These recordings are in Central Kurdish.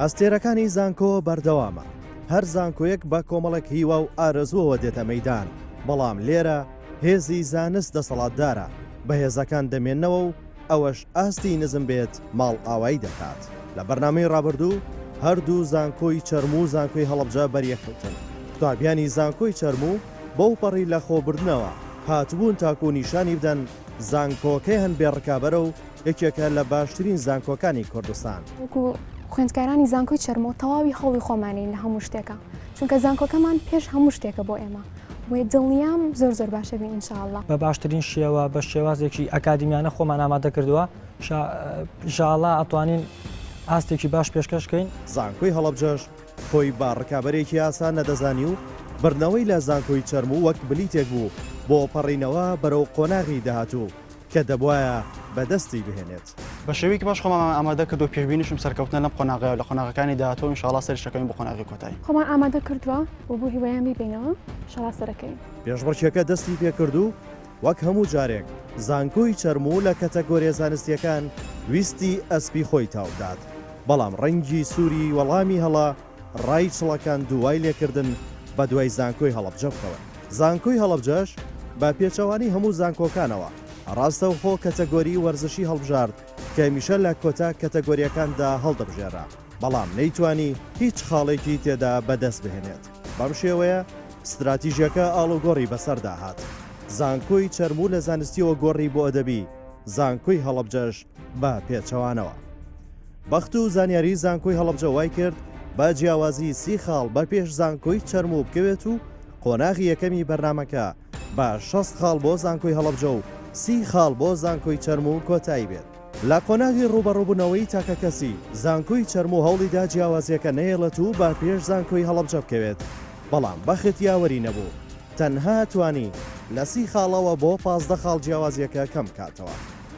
ئەستێرەکانی زانکۆ بەردەوامە. هەر زانکۆیەک بە کۆمەڵێک هیوا و ئارەزووەوە دێتە مەیدان، بەڵام لێرە هێزی زانست دەسەڵاتدارە، بەهێزەکان دەمێننەوە و ئەوەش ئاستی نزم بێت ماڵ ئاوایی دەکات. لە بەرنامەی ڕابردوو هەردوو زانکۆی چەرموو و زانکۆی هەڵەبجە بەریەکەوتن. قوتابیانی زانکۆی چەرموو بەو پەڕی لە خۆبردنەوە هاتبوون تاکو نیشانی بدەن زانکۆکەی هەن بێڕکابەرە و یەکێکە لە باشترین زانکۆکانی کوردستان. وەکو خوێندکارانی زانکۆی چەرمۆ تەواوی هەڵی خۆمانین لە هەموو شتێکە، چونکە زانکۆکەمان پێش هەموو شتێکە بۆ ئێمە. وێ دڵنیام زۆر باشە بین ئینشاءالله. بە باشترین شێوە بە شێوازێکی ئەکادمیانە خۆمان ئامادە کردووە، ئینشاءالله ئەتوانین ئاستێکی باش پێشکەشکەین. زانکۆی هەڵەبجەش خۆی با ڕکابەرێکی ئاسان نەدەزانی و بردنەوەی لە زانکۆی چەرموو وەک بلیتێک بوو بۆ پەڕینەوە بەرەو قۆناغی داهاتوو کە دەبوایە بەدەستی بهێنێت. بە شێوەیەکی باش خۆمان ئامادە کردو پێشبینیشم سەرکەوتنە لەم قۆناغەیە و لە قۆناغەکانی داهاتوو ئینشاءالله سەرشەکەین بۆ قۆناغی کۆتایی. خۆمان ئامادە کردووە بۆ هیوایان بیبینەوە ئینشاءالله سەرەکەین. پێشبڕکێکە دەستی پێکردو وەک هەموو جارێک زانکۆی چەرموو لە کەتەگۆریە زانستیەکان ویستی ئەسپی خۆی تاودات، بەڵام ڕەنگی سووری وەڵامی هەڵا ڕای چڵەکان دوای لێکردن بە دوای زانکۆی هەڵەبجە بکەوە. زانکۆی هەڵەبجەش بە پێچەوانی هەموو زانکۆکانەوە ڕاستەوخۆ کەتەگۆری وەرزشی هەڵبژارد کە میشە لە کۆتا کەتەگۆریەکاندا هەڵدەبژێرا، بەڵام نەیتوانی هیچ خاڵێکی تێدا بەدەست بهێنێت. بەم شێوەیە استراتیژیەکە ئاڵوگۆڕی بەسەردا هات. زانکۆی چەرموو لە زانستیەوە گۆڕی بۆ ئەدەبی، زانکۆی هەڵەبجەش بە پێچەوانەوە. بەخت و زانیاری زانکۆی هەڵەبجە وای کرد بە جیاوازی 30 خاڵ بە پێش زانکۆی چەرموو بکەوێت و قۆناغی یەکەمی بەرنمەکە بە 60 خاڵ بۆ زانکۆی هەڵەبجە و 30 خاڵ بۆ زانکۆی چەرموو کۆتایی بێت. لە قۆناغی ڕوبەڕووبوونەوەی تاکە کەسی زانکۆی چەرموو هەوڵیدا جیاوازیەکە نەیەڵێت و بە پێش زانکۆی هەڵەبجە بکەوێت، بەڵام بەخت یاوەری نەبوو، تەنها توانی لە 30 خاڵەوە بۆ 15 خاڵ جیاوازیەکە کەم کاتەوە.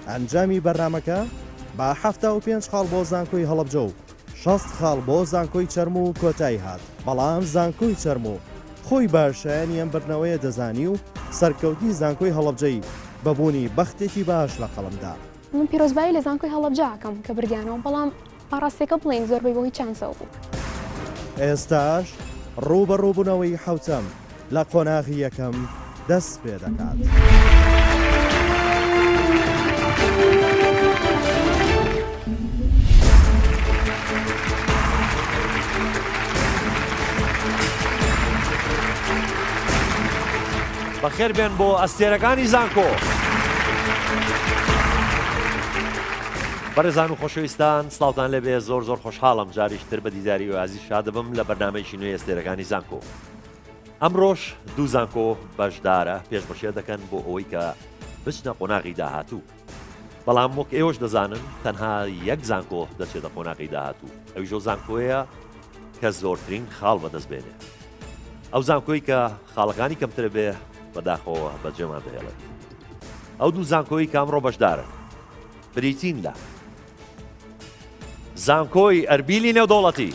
ئەنجامی بەرنمەکە با 75 خاڵ بۆ زانکۆی هەڵەبجە و 60 خاڵ بۆ زانکۆی چەرموو کۆتایی هات، بەڵام زانکۆی چەرموو خۆی باشایانی ئەم بردنەوەیە دەزانی و سەرکەوتنی زانکۆی هەڵەبجەی بەبوونی بەختێکی باش لە قەڵمدا. من پیرۆزبایی لە زانکۆی هەڵەبجەکەم کە بردیانەوە، بەڵام ئاڕاستێکە بڵێن زۆربەی بۆی چانسەوە بوو. ئێستاش ڕوبەڕووبوونەوەی حوتەم لە قۆناغی یەکەم دەست پێ دەکات. بەخێر بێن بۆ ئەستێرەکانی زانکۆ. بەڕێزان و خۆشەویستان، سڵاوتان لەبێ. زۆر خۆشحاڵم جاریشتر بە دیداری و ئازی شادەبم لە بەرنامەیەکی نوێی ئەستێرەکانی زانکۆ. ئەمڕۆژ دوو زانکۆ بەشدارە پێشبڕکێ دەکەن بۆ ئەوەی کە بچنە قۆناغی داهاتوو، بەڵام وەک ئێوەش دەزانن تەنها یەک زانکۆ دەچێتە قۆناغی داهاتوو، ئەویش ئەو زانکۆیە کە زۆرترین خاڵ بەدەست بێنێ. ئەو زانکۆی کە خاڵەکانی کەمترە بێ بەداخەوە بەجێمان دەهێڵێت. ئەو دوو زانکۆی کە ئەمڕۆ بەشدارن بریتین لە زانکۆی ئەربیلی نێودەوڵەتی.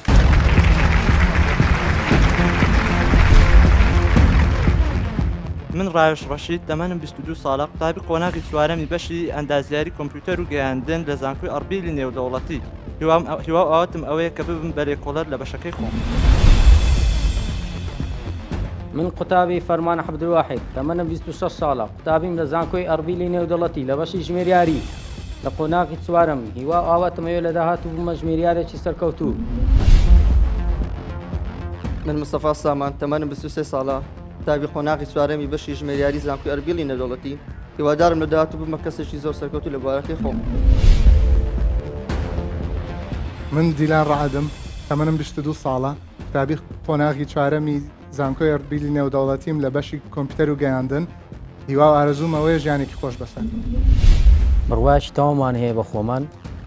من ڕایش ڕەشید، دەمەنم 22 ساڵە، قوتابی قۆناغی چوارەمی بەشی ئەندازیاری کۆمپیوتەر و گەیاندن لە زانکۆی ئەربیلی نێودەوڵەتی. هیوا ئاواتم ئەوەیە کە ببم بەلێکۆڵەر لە بەشەکەی خۆم. من قوتابی فەرمان عەبدولواحید، دەمەنم 26 ساڵە، قوتابیم لە زانکۆی ئەربیلی نێودەوڵەتی لە بەشی ژمێریاری لە قۆناغی چوارەمی. هیوا ئاواتم ئەوەیە لە داهاتوو بوومە ژمێریارێکی سەرکەوتوو. من مستەفا سامان، تەمەنم 23 ساڵە، قوتابی قۆناغی چوارەمی بەشی ژمێریاری زانکۆی ئەربیلی نێودەوڵەتی. هیوادارم لە داهاتوو ببمە کەسێکی زۆر سەرکەوتوو لە بوارەکەی خۆم. من دیلان ڕەعەدم، تەمەنم 22 ساڵە، قوتابی قۆناغی چوارەمی زانکۆی ئەربیلی نێودەوڵەتیم لە بەشی کۆمپیوتەر و گەیاندن. هیوا و ئارەزووم ئەوەیە ژیانێکی خۆش بەسەر. بڕواایکی تەوامان هەیە بە خۆمان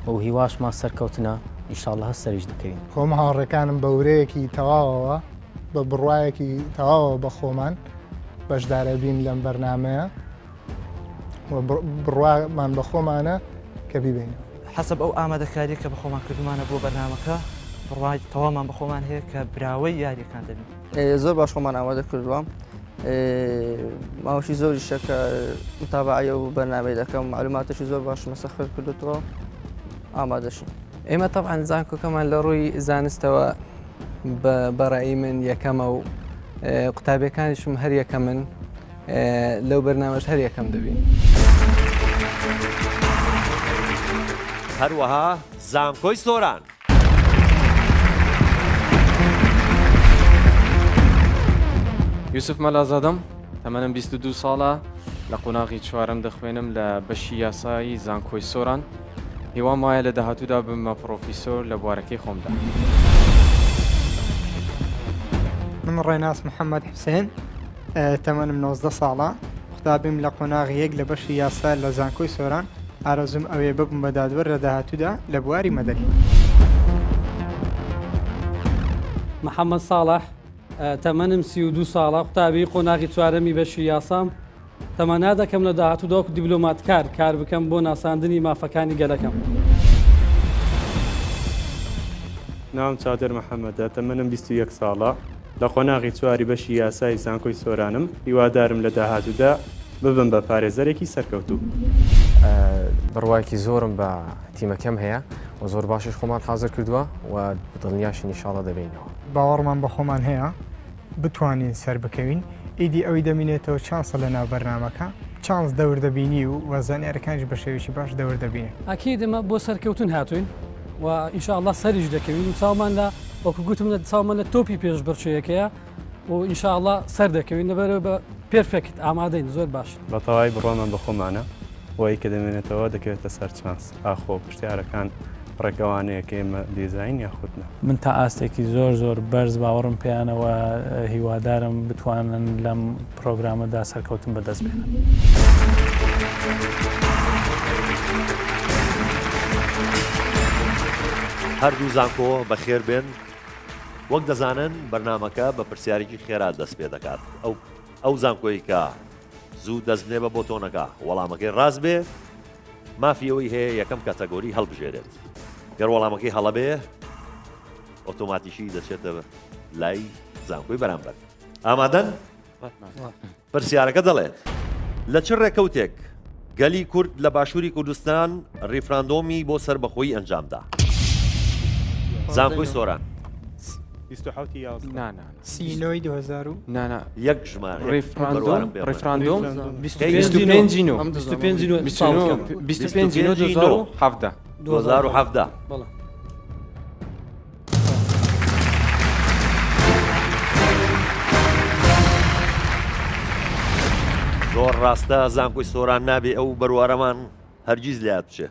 و هیواشمان سەرکەوتنە، ئینشاءالله هەست سەریش دەکەین. خۆم هاوڕێکانم بە ورەیەکی تەواوەوە بە بڕواایەکی تەواوە بە خۆمان بەشدارە بین لەم بەرنامەیە و بڕوامان بە خۆمانە کە بیبینەوە. حەسەب ئەو ئامادەکاریە کە بە خۆمان کردومانە بۆ بەرنامەکە، بڕوای تەوامان بە خۆمان هەیە کە براوەی یاریەکان دەبین. زۆر باش خۆمان ئامادە کردووە، ماوەشی زۆری شەکە متابعە و بەرنامەی دەکەم، معلوماتێکی زۆر باش مەسەخر کردوتەوە، ئامادەشین. ئێمە تەبعاً زانکۆکەمان لە ڕووی زانستەوە بەڕێی من یەکەمە و قوتابیەکانیشم هەر یەکە من لەو بەرنامەش هەر یەکەم دەبین. هەروەها زانکۆی سۆران. یوسف مەلازادەم تەمەنم 22 ساڵە لە قۆناغی چوارەم دەخوێنم لە بەشی یاسایی زانکۆی سۆران. هیوام وایە لە داهاتوودا بمە پرۆفیسۆر لە بوارەکەی خۆمدا. من ڕێناس محەممەد حوسێن تەمەنم 19 ساڵە قوتابیم لە قۆناغی یەک لە بەشی یاسا لە زانکۆی سۆران ئارەزوم ئەوێ ببم بە دادوەر لە داهاتوودا لە بواری مەدەری. محەممەد ساڵح تەمەنم 32 ساڵە قوتابی قۆناغی چوارەمی بەشی یاسام تەمەنا دەکەم لە داهاتووداوەکو دیبلۆماتکار کار بکەم بۆ ناساندنی مافەکانی گەلەکەم. ناوم چادر محەممەدە تەمەنم 21 ساڵە لە قۆناغی چواری بەشی یاسای زانکۆی سۆرانم هیوادارم لە داهاتوودا ببم بە پارێزەرێکی سەرکەوتوو. بڕواایکی زۆرم بە تیمەکەم هەیە و زۆر باشش خۆمان حاضر کردووە و دڵنیاشی نیشاڵە دەبینەوە. باوەڕمان بە خۆمان هەیە بتوانین سەر بکەوین ئیدی ئەوی دەمینێتەوە چانسە لە ناو بەرنامەکە چانس دەور دەبینی و وەزانیارەکانیش بە شێوێکی باش دەور دەبینێ. ئەکی دەمە بۆ سەرکەوتن هاتوین و ئینشاءالله سەریش دەکەوین و چاومان لە وەکو گوتم لە چاومان لە تۆپی پێش بڕچەیەکەیە و ئینشاءالله سەر دەکەوین لەبەرەوە بە پێرفێکت ئامادەین زۆر باش. بە تەواوی بڕۆمان بە خۆمانە وای کە دەمێنێتەوە دەکەوێتە سەر چانس ئاخۆ پرسیارەکان ڕێکەوانەیە کە ئێمە دیزاین یاخودنە. من تا ئاستێکی زۆر بەرز باوەڕم پێیانەوە هیوادارم بتوانن لەم پرۆگرامەدا سەرکەوتن بەدەست بێنن. هەردوو زانکۆ بەخێر بێن وەک دەزانن بەرنمەکە بە پرسیارێکی خێرا دەست پێ دەکات ئەو زانکۆی کە زوو دەست بێ بە بۆتۆنەکە وەڵامەکەی ڕاست بێ مافیەوەی هەیە یەکەم کاتەگۆری هەڵبژێرێت. گەر وەڵامەکەی هەڵە بێ ئۆتۆماتیشی دەچێتە لای زانکۆی بەرامبەر. ئامادەن؟ پرسیارەکە دەڵێت لە چ ڕێکەوتێک گەلی کورد لە باشووری کوردستان ڕیفراندۆمی بۆ سەربەخۆیی ئەنجامدا؟ زانکۆی سۆران. 27 سینۆی 2000 نانا یەک ژمارە ڕیفراندۆم 2017 زۆر ڕاستە زانکۆی سۆران نابێ ئەو بەروارەمان هەرگیز لات بچێ.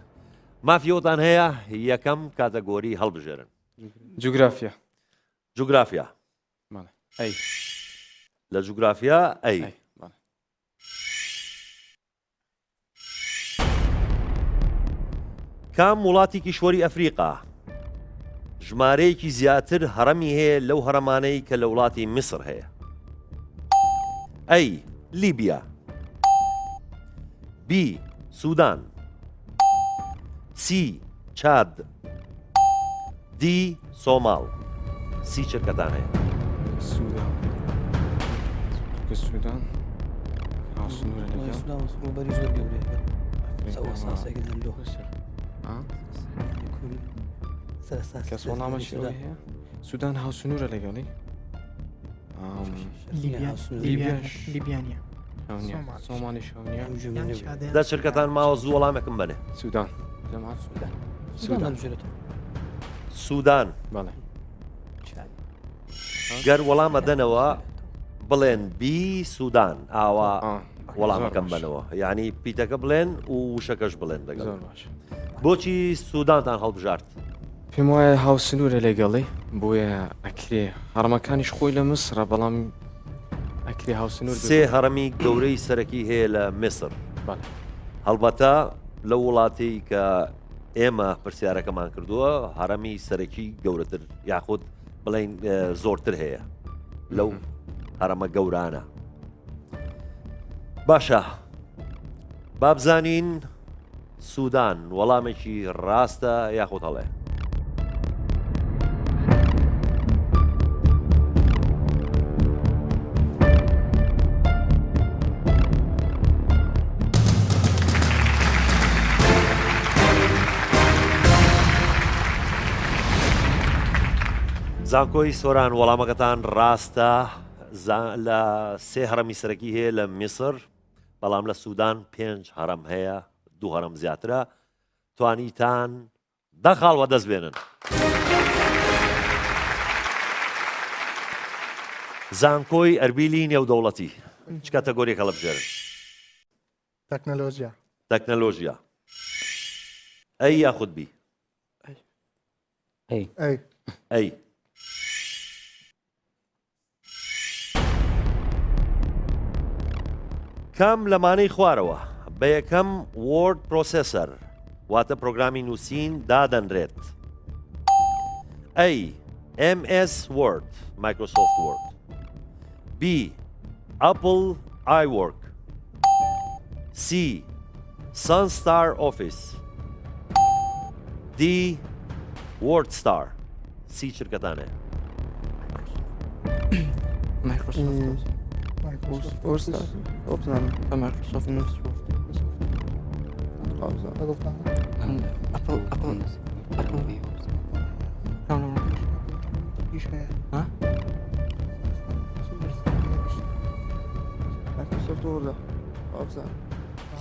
مافیۆتان هەیە یەکەم کاتەگۆری هەڵبژێرن. جوگرافیا. جوگرافیا. ئەی لە جوگرافیا ئەی. کام وڵاتی کیشوەری ئەفریقا ژمارەیەکی زیاتر هەڕەمی هەیە لەو هەرەمانەی کە لە وڵاتی میسر هەیە؟ ئەی لیبیا، بی سوودان، سی چاد، دی سۆماڵ. سی چرکەتان هەیە؟ سوودان ڕوبەری زۆر گەورەیە کەس وەڵامەشی هەیە؟ سوودان هاوسنوورە لەگەڵی؟ لیبیانە سۆمالی شەونیە. دە چرکەتان ماوە زوو وەڵامێکم بنێ. سوودان. سوودان. گەر وەڵامە دەنەوە بڵێن بی سوودان ئاوا وەڵامەکەم بنەوە یعنی پیتەکە بڵێن و وشەکەش بڵێن لەگەڵ. بۆچی سوودانتان هەڵبژارد؟ پێم وایە هاوسنوورە لەگەڵی بۆیە ئەکرێ هەڕەمەکانیش خۆی لە مسرە بەڵام ئەکرێ هاوسنوور. سێ هەڕەمی گەورەی سەرەکی هەیە لە میسر. هەڵبەتە لە وڵاتی کە ئێمە پرسیارەکەمان کردووە هەڕەمی سەرەکی گەورەتر یاخود بڵین زۆرتر هەیە لەو هەرەمە گەورانە. باشە بابزانین سوودان وەڵامێکی ڕاستە یاخود هەڵێ؟ زانکۆی سۆران وەڵامەکەتان ڕاستە لە سێ هەڕەمی سەرەکی هەیە لە میسر بەڵام لە سوودان 5 هەڕەم هەیە 2 هەڕەم زیاترە توانیتان دەخاڵوە دەست بێنن. زانکۆی ئەربیلی نێودەوڵەتی چ کاتەگۆریەکە لە بژێرن؟ تەکنەلۆژیا. تەکنەلۆژیا. ئەی یاخود بی؟ ئەی. کەم لەمانەی خوارەوە بە یەکەم وۆرد پرۆسێسەر واتە پرۆگرامی نووسین دادەنرێت. ئەی MS Word Microsoft Word. B Apple iWork. C Sunstar Office. D WordStar. C شرکتانه. مایکرۆسۆفت. WordStar. بزانم تا مایکرۆسۆفت نووس.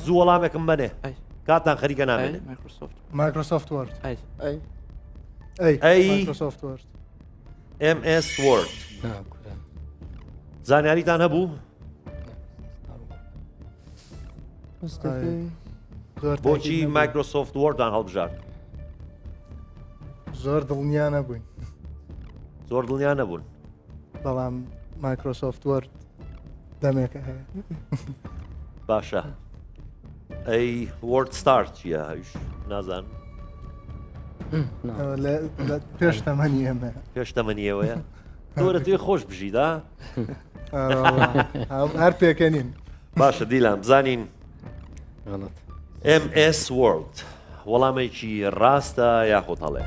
زوو وەڵامێکم بنێ کاتان خەریکە نامێنێ. مایکرۆسۆفت وۆرد. مایکرۆسۆفت وۆرد. MS Word. زانیاریتان هەبوو؟ بۆچی مایکرۆسۆفت وۆردان هەڵبژارد؟ زۆر دڵنیا نەبووین. زۆر دڵنیا نەبوون. بەڵام مایکرۆسۆفت وۆرد دەمێکە هەیە. باشە. ئەی WordStar چییە؟ هەویش نازان. پێش تەمەنی ئێمە. پێش تەمەنی ئێوەیە؟ تۆرە توێ خۆش بژیدا؟ هەر پێکەنین. باشە دیلان بزانین MS Word وەڵامێکی ڕاستە یاخۆ هەڵێ.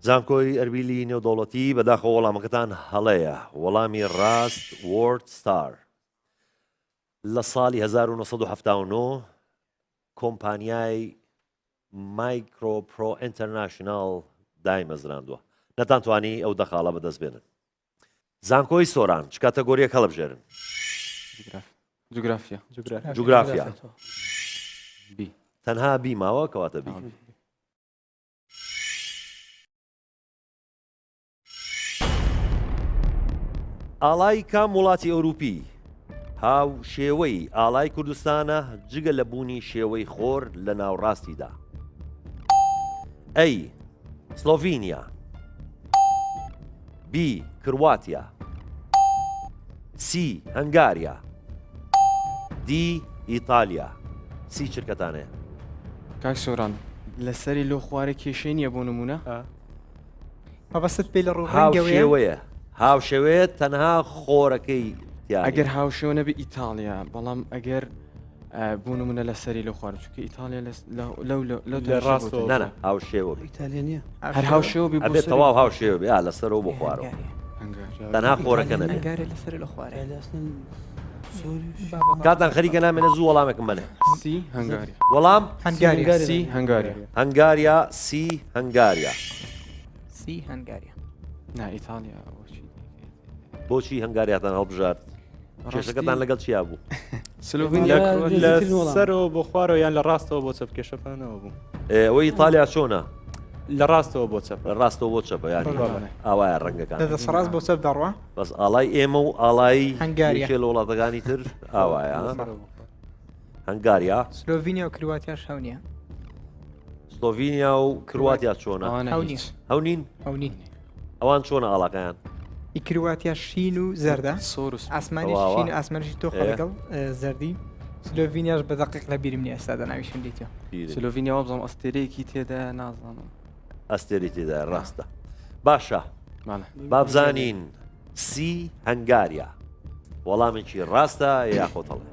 زانکۆی ئەربیلی نێودەوڵەتی بەداخەوە وەڵامەکەتان هەڵەیە. وەڵامی ڕاست WordStar. لە ساڵی 1970 کۆمپانیای مایکرۆپرۆ ئینتەرناشنال دایمەزراندووە. نەتانتوانی ئەو دەخاڵە بەدەست بێنن. زانکۆی سۆران چ کاتەگۆریەک هەڵە بژێرن؟ جوگرافیا. جوگرافیا. تەنها بی ماوە کەواتە بی. ئاڵای کام وڵاتی ئەوروپی هاو شێوەی ئاڵای کوردستانە جگە لە بوونی شێوەی خۆر لە ناوڕاستیدا؟ ئەی سلۆڤینیا. B کرواتیا. C هەنگاریا. D ئیتالیا. C شرکتانەیە. کاک سۆران لەسەری لۆ خوارە کێشەی نییە بۆ نمونە؟ مەبەست پێی لە ڕووهاوشێوەیە. هاوشێوەیە تەنها خۆرەکەی ئەگەر هاوشێوە نەبی ئیتالیا بەڵام ئەگەر بوو نمونە لەسەری لە خوارد چکە ئیتالیا ڕاستە هاوشێوە ئیتالێنە هەر هاوشێوە بێت تەواو هاوشێوە بێ لەسەرەوە بۆ خوارەوە تەنها خۆرەکە نەبێ. کاتان خەریکە نامێنە زوو وەڵامێکم بنێ. وەڵام هەنگاریا. سی هەنگاریا. نا ئیتالیا. بۆچی هەنگاریاتان هەڵبژارد؟ کێشەکەتان لەگەڵ چیا بوو؟ سەرەوە بۆ خوارەوە یان لە ڕاستەوە بۆ چەپ کێشەکانەوە بوو. ئەوەی ئیتالیا چۆنە؟ لە ڕاستەوە بۆ چەپ. لە ڕاستەوە بۆ چەپە ینی ئاوایە ڕەنگەکان. دەسەڕاست بۆ چەپ دەڕوە؟ بەس ئاڵای ئێمە و ئاڵایی هەنگاریە لە وڵاتەکانی تر ئاوایە. هەنگاریا. سلۆڤینیا و کرواتیاش هەونیە. سلۆڤینیا و کرواتیا چۆنە؟ هەونین؟ ئەوان چۆنە ئاڵاکەیان؟ ئیکرواتیا شین و زەردە ئاسمانی شین ئاسمانشی تۆ خەڵگەڵ زەردی. سلۆڤینیاش بە دەقیق لە بیرم نیە ئێستا دەناویشم دیتەوە. سلۆڤینیا بزانم ئەستێرەیەکی تێدا نازانم. ئەستێری تێدا ڕاستە. باشە بابزانین سی هەنگاریا وەڵامێکی ڕاستە یاخۆ هەڵێ.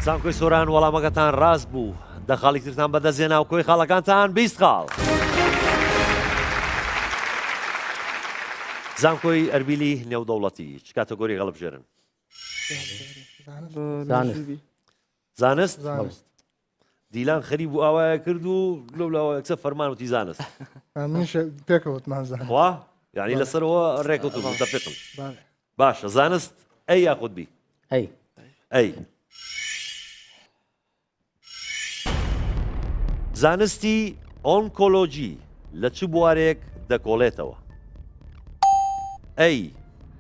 زانکۆی سۆران وەڵامەکەتان ڕاست بوو دە خاڵی ترتان بەدەستێنا و کۆی خاڵەکانتان 20 خاڵ. زانکۆی ئەربیلی نێودەوڵەتی چ کاتەگۆری هەڵبژێرن؟ زانست؟ دیلان خەری بوو ئاوایە کرد و لەو لاوەیەکسە فەرمانوتی زانست. منش پێکەوتمان زانست. وا؟ یعنی لەسەرەوە ڕێکەوتون متەفقن. باشە زانست ئەی یاخود بی؟ ئەی. زانستی ئۆنکۆلۆژی لە چ بوارێک دەکۆڵێتەوە؟ ئەی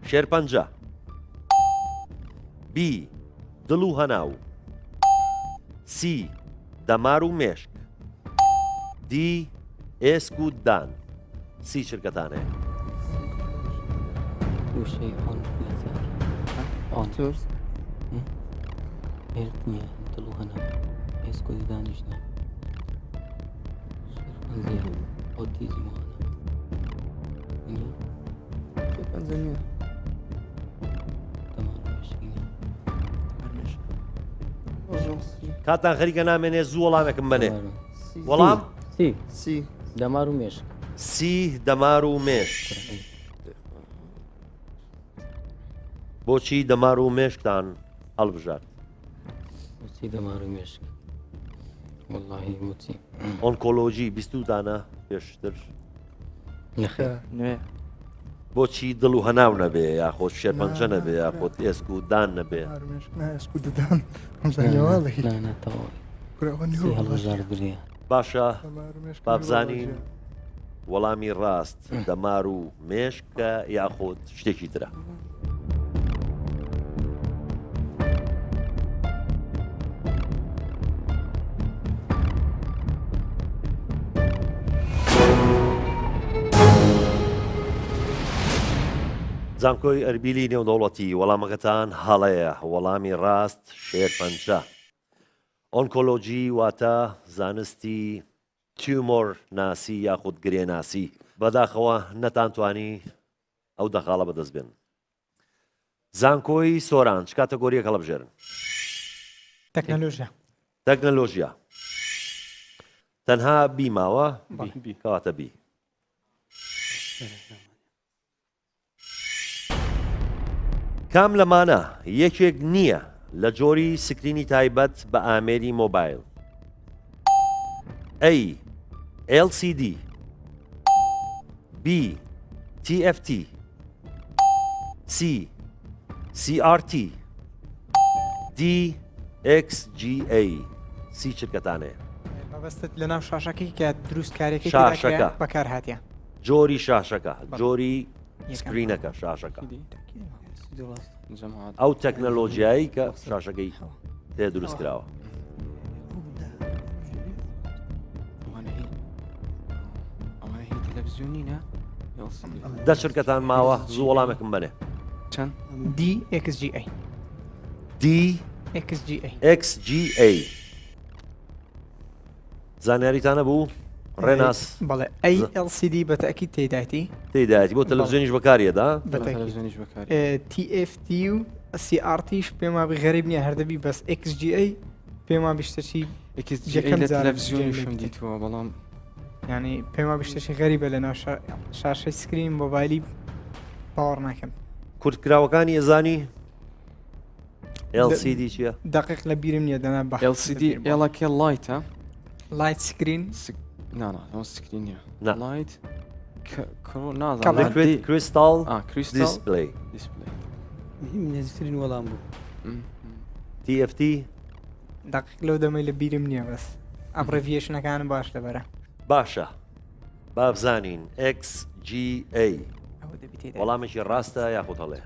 شێرپەنجە، بی دڵ و هەناو، سی دەمار و مێشک، دی ئێسک و دان. سی شرکەتانەیە. کاتان خەریکە نامێنێ زوو وەڵامێکم بنێ. وەڵام؟ سی دەمار و مێشک. سی دەمار و مێشک. بۆچی دەمار و مێشکتان هەڵبژات؟ بۆچی دەمار و مێشک؟ وەڵڵاهی بۆچی؟ ئۆنکۆلۆژی بیستوتانە پێشتر؟ نوێ. بۆچی دڵ و هەناو نەبێ یاخۆت شێرپەنجە نەبێ یاخۆت ئێسک و دان نەبێ؟ باشە بابزانین وەڵامی ڕاست دەمار و مێشکە یاخۆت شتێکی ترە. زانکۆی ئەربیلی نێودەوڵەتی وەڵامەکەتان هەڵەیە. وەڵامی ڕاست شێرپەنجە. ئۆنکۆلۆژی واتە زانستی تیومۆر ناسی یاخود گرێناسی. بەداخەوە نەتانتوانی ئەو دەخاڵە بەدەست بێن. زانکۆی سۆران چ کاتەگۆریەک هەڵبژێرن؟ تەکنەلۆژیا. تەنها بیماوە کەواتە بی. کام لەمانە یەکێک نییە لە جۆری سکرینی تایبەت بە ئامێری مۆبایل؟ ئەی LCD، B TFT، C CRT، D XGA. سی شرکەتانەیە. مەبەستت لەناو شاشەکەی کە دروست کارێکی شاشەکە بەکار هاتیە. جۆری شاشەکە، جۆری سکرینەکە شاشەکە. ئەو تەکنەلۆژیایی کە شاشەکەی تێ دروست کراوە. دە شرکەتان ماوە زوو وەڵامێکم بنێ. چەند؟ DXGA. DXGA. زانیاریتانە بوو؟ ڕێناس. بەڵێ ALCD بەتەکیید تێدایەتی؟ تێدایەتی بۆ تەلەڤیزیۆنیش بەکارێدا؟ TFT و CRTش پێم وابی غەریب نییە هەردەبی بەس XGA پێم وابی شتێکی یەکەم تەلەڤیزیۆنیشم دیتووە بەڵام ینی پێم وابی شتێکی غەریبە لەناو شاشەی سکرین مۆبایلی باوەڕ ناکەم. کورتکراوەکانی ئێزانی LCD چییە؟ دقیق لە بیرم نییە دەنا بە LCD ئێڵەکە لایتە؟ لایت سکرین؟ نانا سکرینە. لایت کریستال دیسپلی. نزیکترین وەڵام بوو. TFT؟ دقیق لەو دەمەی لە بیرم نییە بەس ئەم ڕێڤیشنەکانم باش لەبەرە. باشە بابزانین XGA وەڵامێکی ڕاستە یاخود هەڵێ؟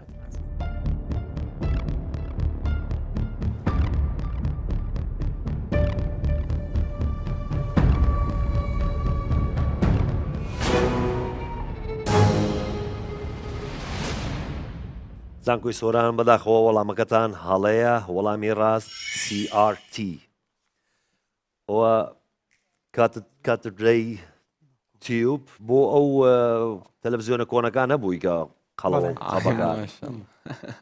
زانکۆی سۆران بەداخەوە وەڵامەکەتان هەڵەیە. وەڵامی ڕاست CRT. ئەوە کاتدرەی تیوب بۆ ئەو تەلەڤیزیۆنە کۆنەکان نەبووی کە قەڵەوە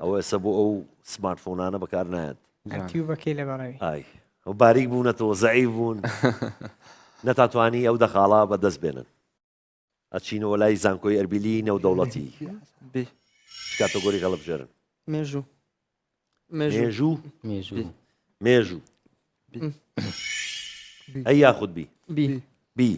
ئەوە ئێستا بۆ ئەو سمارتفۆنانە بەکار نایەت. تیوبەکەی لە بەڕێوی ئای ئەو باریک بوونەتەوە زەعیف بوون نەتاتوانی ئەو دەخاڵا بەدەست بێنن ئەچینەوە لای زانکۆی ئەربیلی نێودەوڵەتی کاتەگۆری هەڵبژێرن مێژوو مێژوو مێژوو ئەی یاخود بی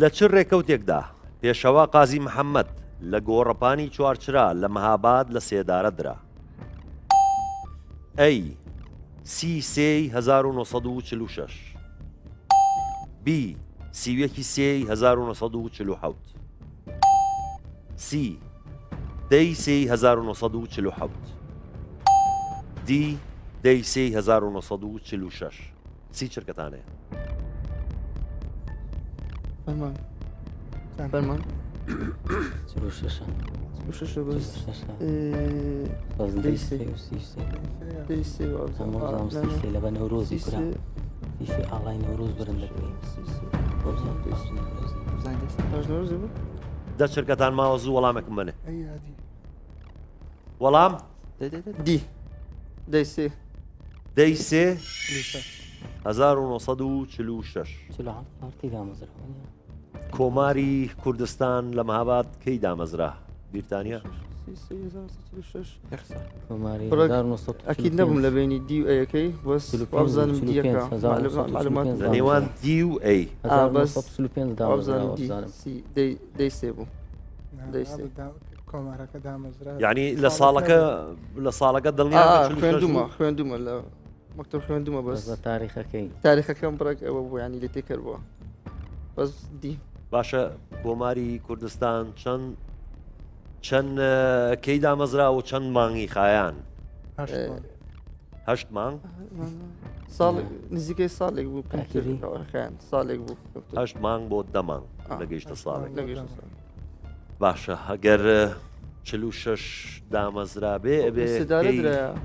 لە چ ڕێکەوتێکدا پێشەوا قازی محەممەد لە گۆڕەپانی چوارچرا لە مەهاباد لە سێدارە درا ئەی سی 1946 بی سیوەکی سێی 1947 سی دەی سێی 1947 دی دەی سێی 1946 سی چرکەتانەیە فەرمان لە بە نەورۆزی کورا فیفی ئاڵای نەورۆز برن دەکەین دە چرکەتان ماوە زوو وەڵامێکم بنێ وەڵام دی دەی سێ 1946 کۆماری کوردستان لە مەهاباد کەی دامەزرا بیرتانیا ئەکید نەبووم لە بینی دی و ئەیەکەی بەزانم نێوان دی و ئەی دەی سێ بوو کۆمارەکە دامەزرا یعنی لە ساڵەکە دڵنیا خوێندومە لە مەکتەب خوێندومە بەس تاریخەکەی تاریخەکەم بڕێک ئەوە بوو ینی لێ تێکرد بووە بەس دی باشە کۆماری کوردستان چەند کەی دامەزرا و چەند مانگی خایان 8 مانگ ساڵ نزیکەی ساڵێک بوو ساڵێک بوو 8 مانگ بۆ 10 مانگ لەگەیشتە ساڵێک باشە ئەگەر 46 دامەزرا بێ ئەبێ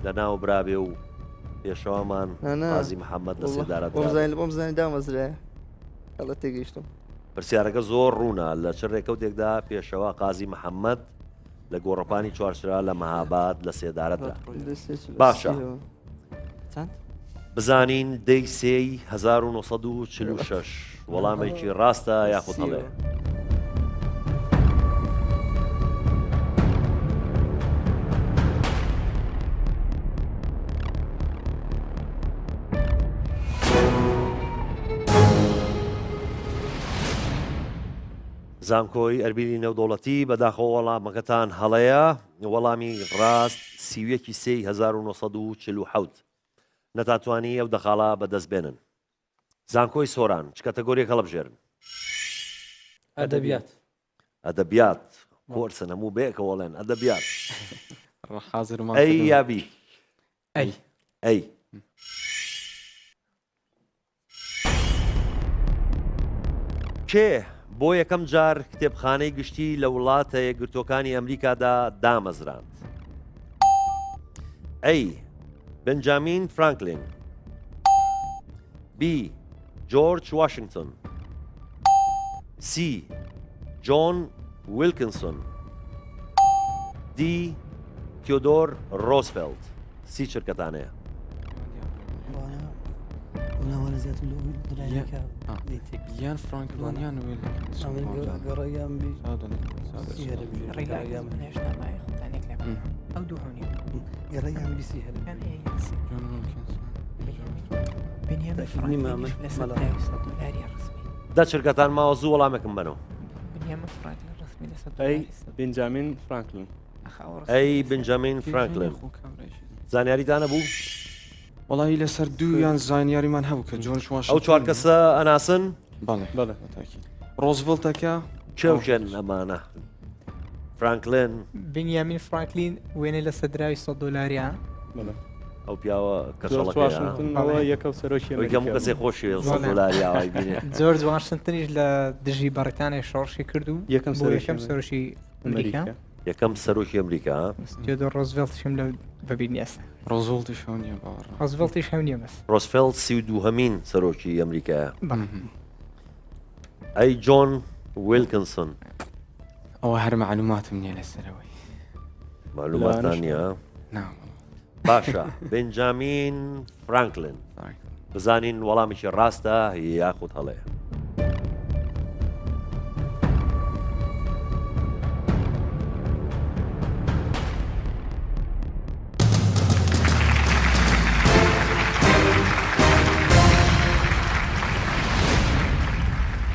لە ناو برابێ و پێشەوامان قازی محەممەد لە سێدارەت بۆم زانی دامەزرایە هەڵە تێگەیشتم پرسیارەکە زۆر ڕوونە لە چ ڕێکەوتێکدا پێشەوا قازی محەممەد لە گۆڕەپانی چوارچرا لە مەهاباد لە سێدارەتدا باشە بزانین دەی سێی 1946 وەڵامێکی ڕاستە یاخود هەڵێ زانکۆی ئەربیلی نێودەوڵەتی بەداخەوە وەڵامەکەتان هەڵەیە وەڵامی ڕاست سیوەکی سێی 1947 نەتاتوانی ئەو دەخاڵا بەدەست بێنن زانکۆی سۆران چ کەتەگۆریەک هەڵبژێرن ئەدەبیات کۆرسن هەموو بەیەکە وەڵێن ئەدەبیات ئەی یابی ئەی کێ بۆ یەکەم جار کتێبخانەی گشتی لە وڵاتە یەکگرتوەکانی ئەمریکادا دامەزراند ئەی بنجامین فرانکلین بی جۆرج واشنگتن سی جۆن ویلکینسون دی تیۆدۆر ڕۆزڤێلت سی چرکەتانەیە یان فرانکلین یان دا چرکەتان ماوە زوو وەڵامێکم بنەوە ئەی بنجامین فرانکلین ئەی بنجامین فرانکلین زانیاریتانە بوو وڵی لەسەر دوویان زانیاریمان هەبوو کە جۆرج ئەو چوار کەسە ئەناسن بەڵێ ڕۆزڤڵتەکە کێوژێن ئەمانە فرانکلین بنیامین فرانکلین وێنێ لە سەدراوی $100 ئەو پیاوە کەسەڵەکەەوە یەکە سەرۆکی هەموو کەسێک خۆشی $100 بینێ جۆرج واشنگتنیش لە دژی بەڕێتانەی شۆڕشی کرد و یەکەم سەرۆکی ئەمریکا یەکەم سەرۆکی ئەمریکا تیۆدۆر ڕۆزڤێلتشم لە بەبینی ئێستا ڕۆزڤڵتیش هەونیە ڕۆزڤڵتیش هەونیە بەس ڕۆزڤێلت 32هەمین سەرۆکی ئەمریکایە ئەی جۆن ویلکینسون ئەوە هەر معلوماتم نییە لەسەرەوەی معلوماتان نییە باشە بنجامین فرانکلن بزانین وەڵامیشی ڕاستە یاخود هەڵەیە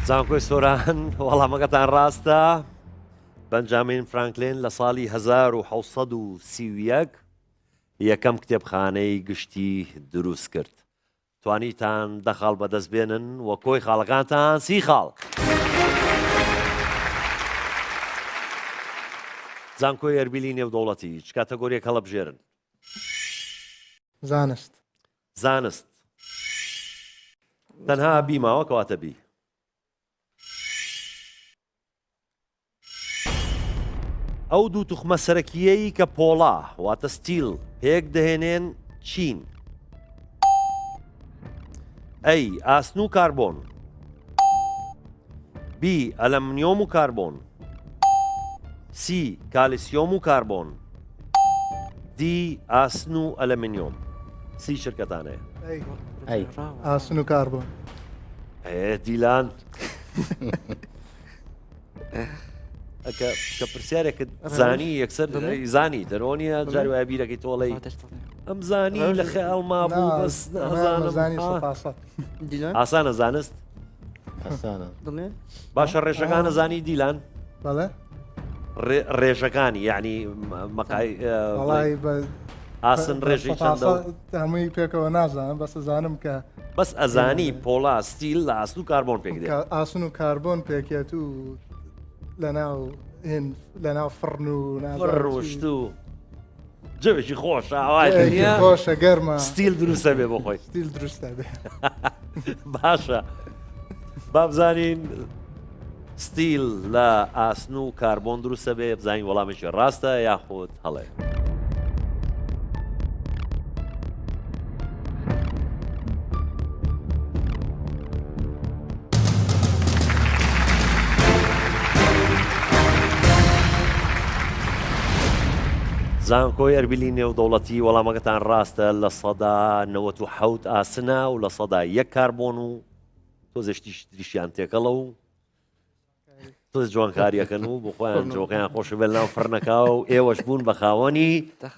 زانکۆی سۆران وەڵامەکەتان ڕاستە بەنجامین فرانکلین لە ساڵی 1930 یەکەم کتێبخانەی گشتی دروست کرد توانیتان دەخاڵ بەدەست بێنن وە کۆی خاڵەکانتان 30 خاڵ زانکۆی ئەربیلی نێودەوڵەتی چ کاتەگۆریەک هەڵە بژێرن زانست تەنها بیماوە کەواتە بی ئەو دوو توخمە سەرەکیەی کە پۆڵا واتە ستیل پێک دەهێنێن چین ئەی ئاسن و کاربۆن بی ئەلەمنیۆم و کاربۆن سی کالیسیۆم و کاربۆن دی ئاسن و ئەلەمنیۆم سی شرکەتانەیە ئاسن و کاربۆن دیلان کە پرسیارێکت زانی یەکسەر زانی دەرۆنیە جاری وایە بیرەکەی تۆڵی ئەم زانی لە خەیاڵما بوو بەس ئاسانە زانست باشە ڕێژەکانە زانی دیلان ڕێژەکانی یعنی ئاسن ڕێژی چەندە هەمووی پێکەوە نازانم بەس زانم کە بەس ئەزانی پۆڵا ستیل لە ئاسن و کاربۆن پێک دێت ئاسن و کاربۆن پێکێت و لەناو فڕن و ڕۆشت و جەوێکی خۆش خۆشە گەرمە ستیل دروستە بێ بۆ خۆی ستیل دروستە بێ باشە بابزانین ستیل لە ئاسن و کاربۆن دروستە بێ بزانین وەڵامێکی ڕاستە یاخود هەڵەیە زانکۆی ئەربیلی نێودەوڵەتی وەڵامەکەتان ڕاستە لە سەدا 97 ئاسنە و لە سەدا 1 کاربۆن و تۆزێشتی دریشیان تێکەڵە و تۆز جوانکاریەکەن و بۆ خۆیان جۆکەیان خۆش بێت ناو فڕنەکە و ئێوەش بوون بە خاوەنی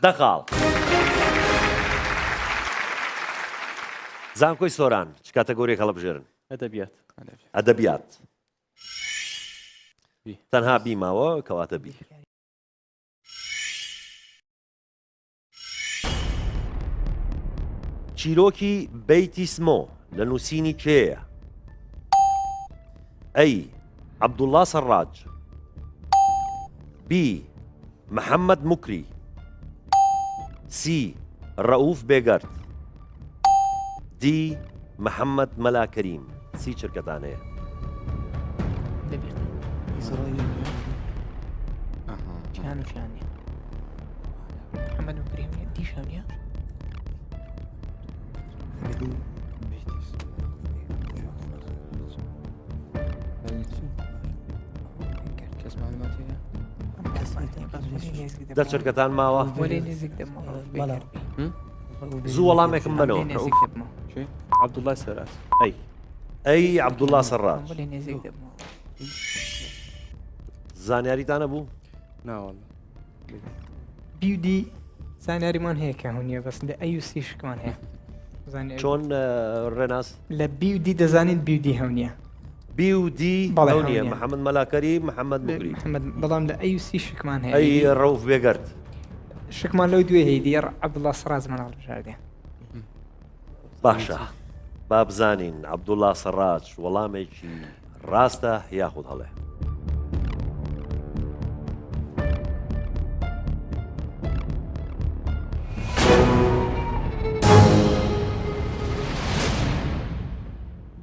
دەخاڵ زانکۆی سۆران چ کاتەگۆریەک هەڵە بژێرن ئەدەبیات تەنها بیماوە کەواتە بی چیرۆکی بەیتی سمۆ لە نووسینی کێیە ئەی عەبدوڵڵا سەڕاج بی محەممەد موکری سی ڕەئوف بێگەرد دی محەممەد مەلاکەریم سی چرکەتانەیە دە چرکەتان ماوە زوو وەڵامێکم بنەوە عەبدوڵڵای سەراج ئەی عەبدوڵڵا سەڕاج زانیاریتانە بوو ناوەڵ بیودی زانیاریمان هەیە کە هەونیە بەس لە ئەیوسی شکمان هەیە چۆن ڕێناس لە بیودی دەزانین بیودی هەونیە بیودی هەونیە محەممەد مەلاکەری محەممەد موکری بەڵام لە ئەیوسی شکمان هەیە ئەی ڕەوف بێگەرد شکمان لەو دوێ هەیە دیێ عەبدوڵڵا سەڕاج مەناڵ بژاردێ باشە با بزانین عەبدوڵڵا سەڕاج وەڵامێکی ڕاستە یاخود هەڵێ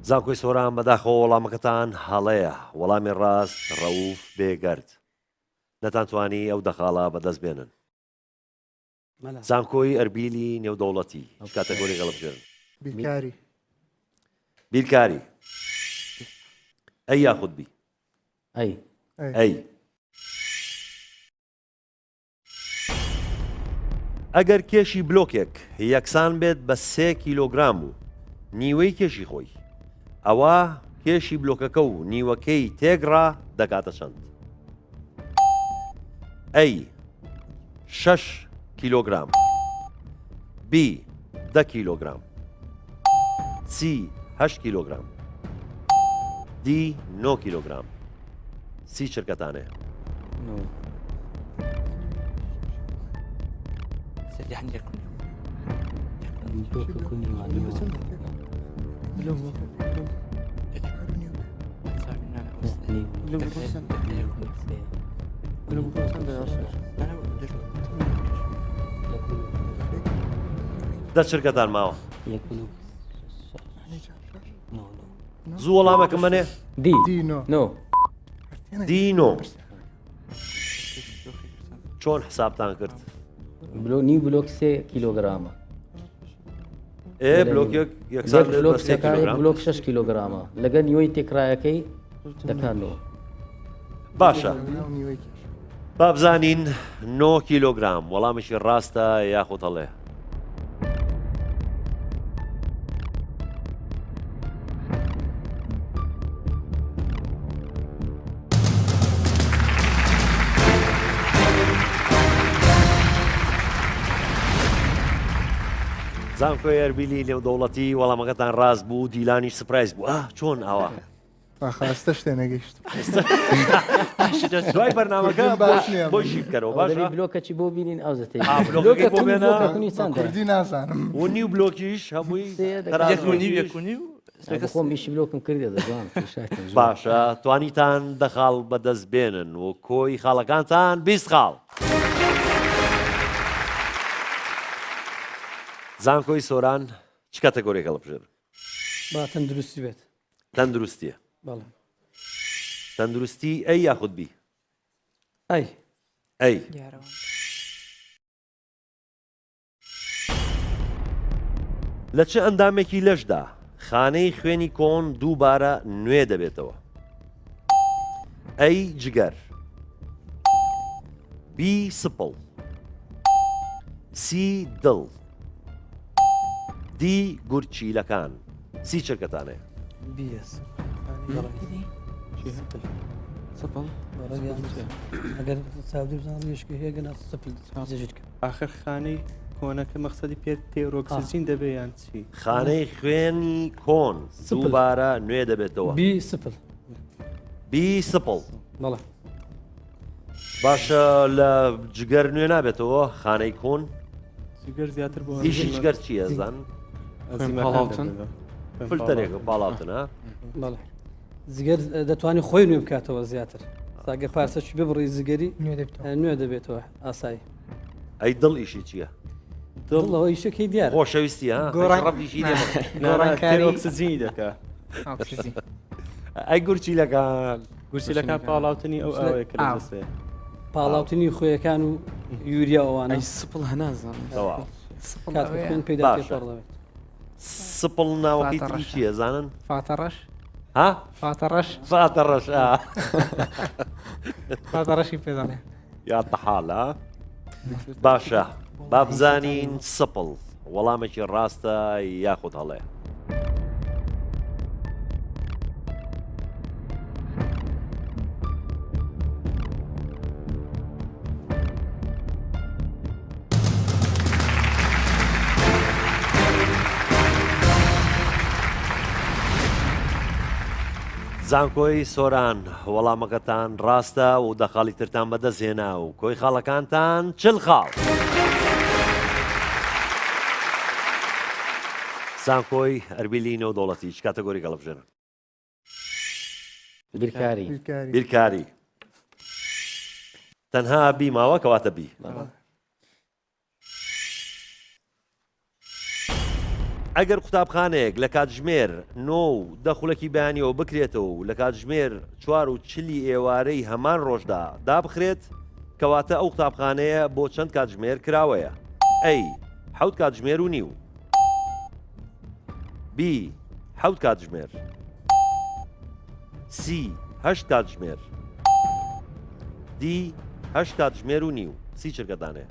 زانکۆی سۆران بەداخەوە وەڵامەکەتان هەڵەیە وەڵامی ڕاست ڕەوف بێگەرد نەتانتوانی ئەو دەخاڵە بەدەست بێنن زانکۆی ئەربیلی نێودەوڵەتی کاتەگۆری هەڵە بژێرن بیرکاری ئەی یاخود بی ئەی ئەگەر کێشی بلۆکێک یەکسان بێت بە 3 کیلۆگرام و نیوەی کێشی خۆی ئەوە کێشی بلۆکەکە و نیوەکەی تێگڕا دەکاتە چەند؟ ئەی 6 کیلۆگرام، B 10 کیلۆگرام، C 8 کیلۆگرام، D 9 کیلۆگرام. سی چرکەتانەیە. دە چرکەتان ماوە زوو وەڵامەکەم منێ دینۆ چۆن حسابتان کرد؟ نیو بلۆک 3 کیلۆگرامە بلۆکێک یەکسان بلۆک 6 کیلۆگرامە لەگەر نیوەی تێکرایەکەی دەکانەوە. باشە با بزانین 9 کیلۆگرام وەڵامشی ڕاستە یاخود هەڵێ؟ زانکۆی ئەربیلی نێودەوڵەتی وەڵامەکەتان ڕاست بوو دیلانیش سپرایز بوو چۆن ئاوا خاستە شتێ نەگەیشت دوای بەرنامەکە بۆشی بکەرەوە باشە بلۆکەی بۆ بینین ئەو کوردی نازانم و نیو بلۆکیش هەمووی خۆم میشی بلۆکم کردێ دەزانم باشە توانیتان دەخاڵ بەدەست بێنن و کۆی خاڵەکانتان 20 خاڵ. زانکۆی سۆران چ کاتەگۆریەکە هەڵبژێر؟ با تەندروستی بێت. تەندروستیە. بەڵێ. تەندروستی ئەی یاخود بی؟ ئەی. ئەی. لە چه ئەندامێکی لەشدا خانەی خوێنی کۆن دووبارە نوێ دەبێتەوە؟ ئەی جگەر، بی سپڵ، سی دڵ، دی گورچیلەکان. سی چرکەتانەیە. ئەگەر چاودی بزان وێشکی هەیە گەنا سپل آخر خانەی کۆنەکە مەقسەدی پێ تێڕۆکسزین دەبێ یان چی؟ خانەی خوێنی کۆن دووبارە نوێ دەبێتەوە. بی سپل. بی سپڵ. بەڵێ. باشە لە جگەر نوێ نابێتەوە خانەی کۆن؟ جگەر زیاتر بۆ هیچی جگەر چییە زان؟ فلتەرێکە باڵاوتن ها؟ بەڵێ. زگەر دەتوانانی خۆی نوێ بکاتەوە زیاتر. ساگە پارسەکی ببڕی زگەری نوێ دەبێتەوە ئاسایی. ئەی دڵ ئیشی چییە؟ دڵەوە ئیشەکەی دیار خۆشەویستی گۆڕانکاریۆکسزیینی دەکات. ئەی گورچیلەکان گورچیلەکان پاڵاوتنی ئەو ئەوەیە دەستێ پاڵاوتنی خۆیەکان و یوریا ئەوانە سپڵ هەنازانم پێدا پێڕەوێت. سپڵ ناوەکەی تری چییە زانن؟ فاتەڕەش ها؟ فاتەڕەش فاتەڕەش فاتەڕەشی پێدانێ یا تەحاڵە باشە با بزانین سپڵ وەڵامێکی ڕاستە یاخود هەڵەیە؟ زانکۆی سۆران وەڵامەکەتان ڕاستە و دەخاڵی ترتان بەدەستهێنا و کۆی خاڵەکانتان 40 خاڵ. زانکۆی ئەربیلی نێودەوڵەتی چ کاتەگۆری هەڵبژێن؟ بیرکاری. تەنها بی ماوە کەواتە بی. ئەگەر قوتابخانەیەک لە کاتژمێر 9 خولەکی بەیانیەوە بکرێتەوە و لە کاتژمێر 4 ئێوارەی هەمان ڕۆژدا دابخرێت کەواتە ئەو قوتابخانەیە بۆ چەند کاتژمێر کراوەیە؟ ئەی 7 کاتژمێر و نیو، بی 7 کاتژمێر، سی 8 کاتژمێر، دی 8 کاتژمێر و نیو. سی چرکەدانەیە؟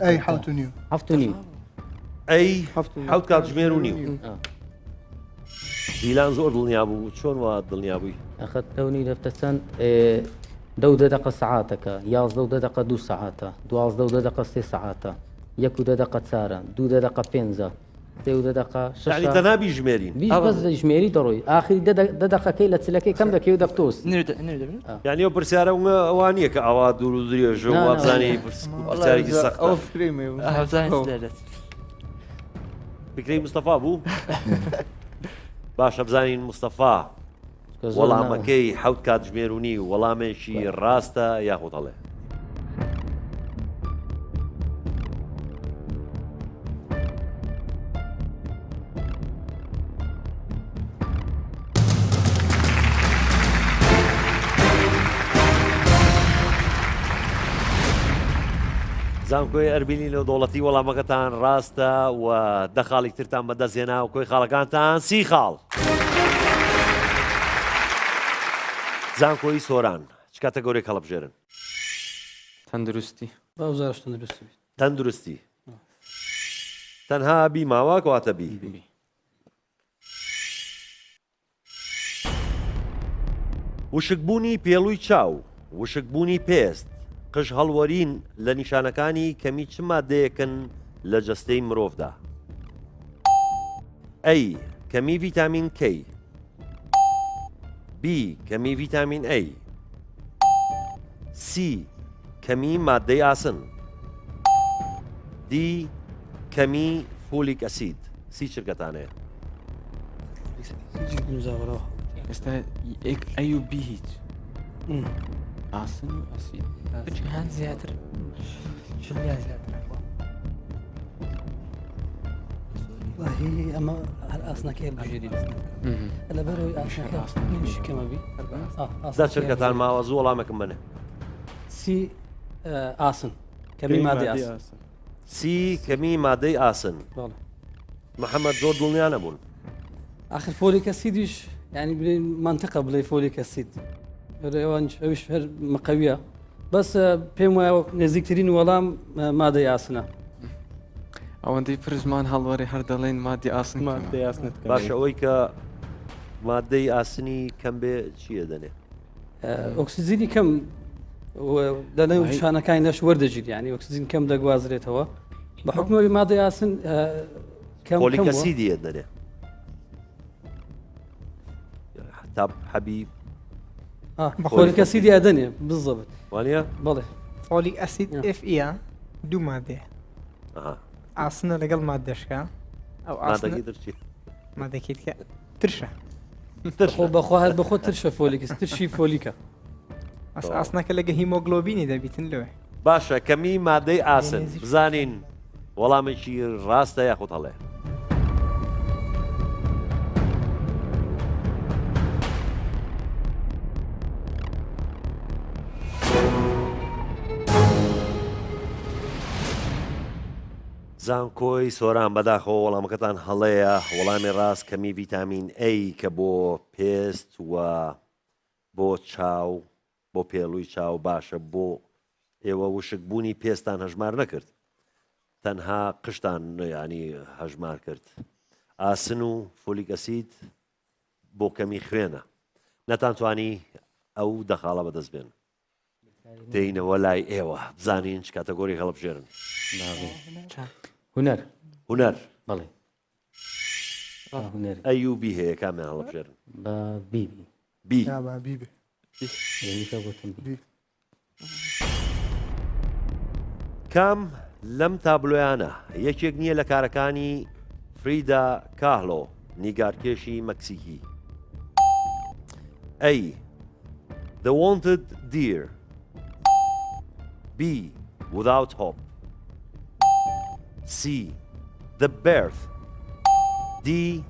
ئەی حوت و نیو ئەی حوت کات ژمێر و نیو دیلان زۆر دڵنیا بوو چۆن وا دڵنیا بووی أخذتوني لفتسن دو دقة ساعاتك ياز دو دقة 2 ساعات دواز دو دقة 3 ساعات يكو دقة سارة دو دقة بينزا سيو دقة ششة يعني تنابي جميرين بيش بس جميري دروي آخر دقة كيلة سلكي كم دقة يو دقتوس يعني ئەو پرسیارە ئەوانیە کە ئاوا دوور و درێژە و وابزانی پرسیارێکی سەختە فکرەی مستەفا بوو باشە بزانین مستەفا وەڵامەکەی حەوت کات ژمێر و نیو وەڵامێکی ڕاستە یاخود هەڵێ زانکۆی ئەربیلی لە دەوڵەتی وەڵامەکەتان ڕاستە و دە خاڵی ترتان بەدەستێنا و کۆی خاڵەکانتان 30 خاڵ. زانکۆی سۆران چ کاتەگۆرێک هەڵبژێرن؟ تەندروستی باوزارش تەندروستی تەندروستی تەنها بیماوە کەواتە بی وشکبوونی پێڵووی چاو وشکبوونی پێست قژ هەڵوەرین لە نیشانەکانی کەمی چ مادەیەکن لە جەستەی مرۆڤدا؟ ئەی کەمی ڤیتامین K B کەمی ڤیتامین A C کەمی مادەی ئاسن D کەمی فۆلیک ئەسید سی چرکەتانەیە ئێستا ئەی و بی هیچ ئاسن و ئەسید هەند زیاتر ئەمە هەر ئاسنەکەی بژێری لە بەرەوەی ئاسنەکەمەبی دا چرکەتان ماوە زوو وەڵامێکم بنێ سی ئاسن کەمی مادەی ئاسن سی کەمی مادەی ئاسن محەممەد زۆر دڵنیان نەبوون آخر فۆلیک ئەسیدیش ینی بڵێ منطقە بڵێ فۆلیک ئەسید ئەوش هەر مقەویە بەس پێم وایە نزیکترین وەڵام مادەی ئاسنە ئەوەندەی پرزمان هەڵوەری هەر دەڵێن مادی ئاسن باشە ئەوەی کە مادەی ئاسنی کەم بێ چییە دەنێ ئۆکسسیزینی کەم لە نەو شانەکانیش وەردەگیری ینی ئۆکسسیزین کەم دەگوازرێتەوە بە حکمەوەی مادەی ئاسن فۆلیک ئەسیدیە دەنێ حتاب حەبیب فۆلیک ئەسیدی دەنێ بالضبط وانە بەڵێ فۆلیک ئەسید FE دوو مادێ ئاسنە لەگەڵ مادەشکە ئەو مادەکەیت ترشە بەخوا هەر بەخۆ ترشە فۆلیکس ترشی فۆلیکە ئاسنەکە لەگە هیمۆگلۆبینی دەبیتن لەوێ باشە کەمی مادەی ئاسن بزانین وەڵامێکی ڕاستە یاخود هەڵێ زانکۆی سۆران بەداخەوە وەڵامەکەتان هەڵەیە وەڵامی ڕاست کەمی ڤیتامین A کە بۆ پێست و بۆ چاو بۆ پێڵووی چاو باشە بۆ ئێوە وشکبوونی پێستان هەژمار نەکرد تەنها قشتان ینی هەژمار کرد ئاسن و فۆلیک ئەسید بۆ کەمی خوێنە نەتانتوانی ئەو دەخاڵە بەدەست بێن دێینەوە لای ئێوە بزانین چ کاتەگۆری هەڵبژێرن هونەر هونەر بەڵێ ئەیوبی هەیە کامیان هەڵبژێرن بی کام لەم تابلۆیانە یەکێک نییە لە کارەکانی فریدا کاهلۆ نیگارکێشی مەکسیکی A. The Wanted Deer B. Without Hope C. The Birth D.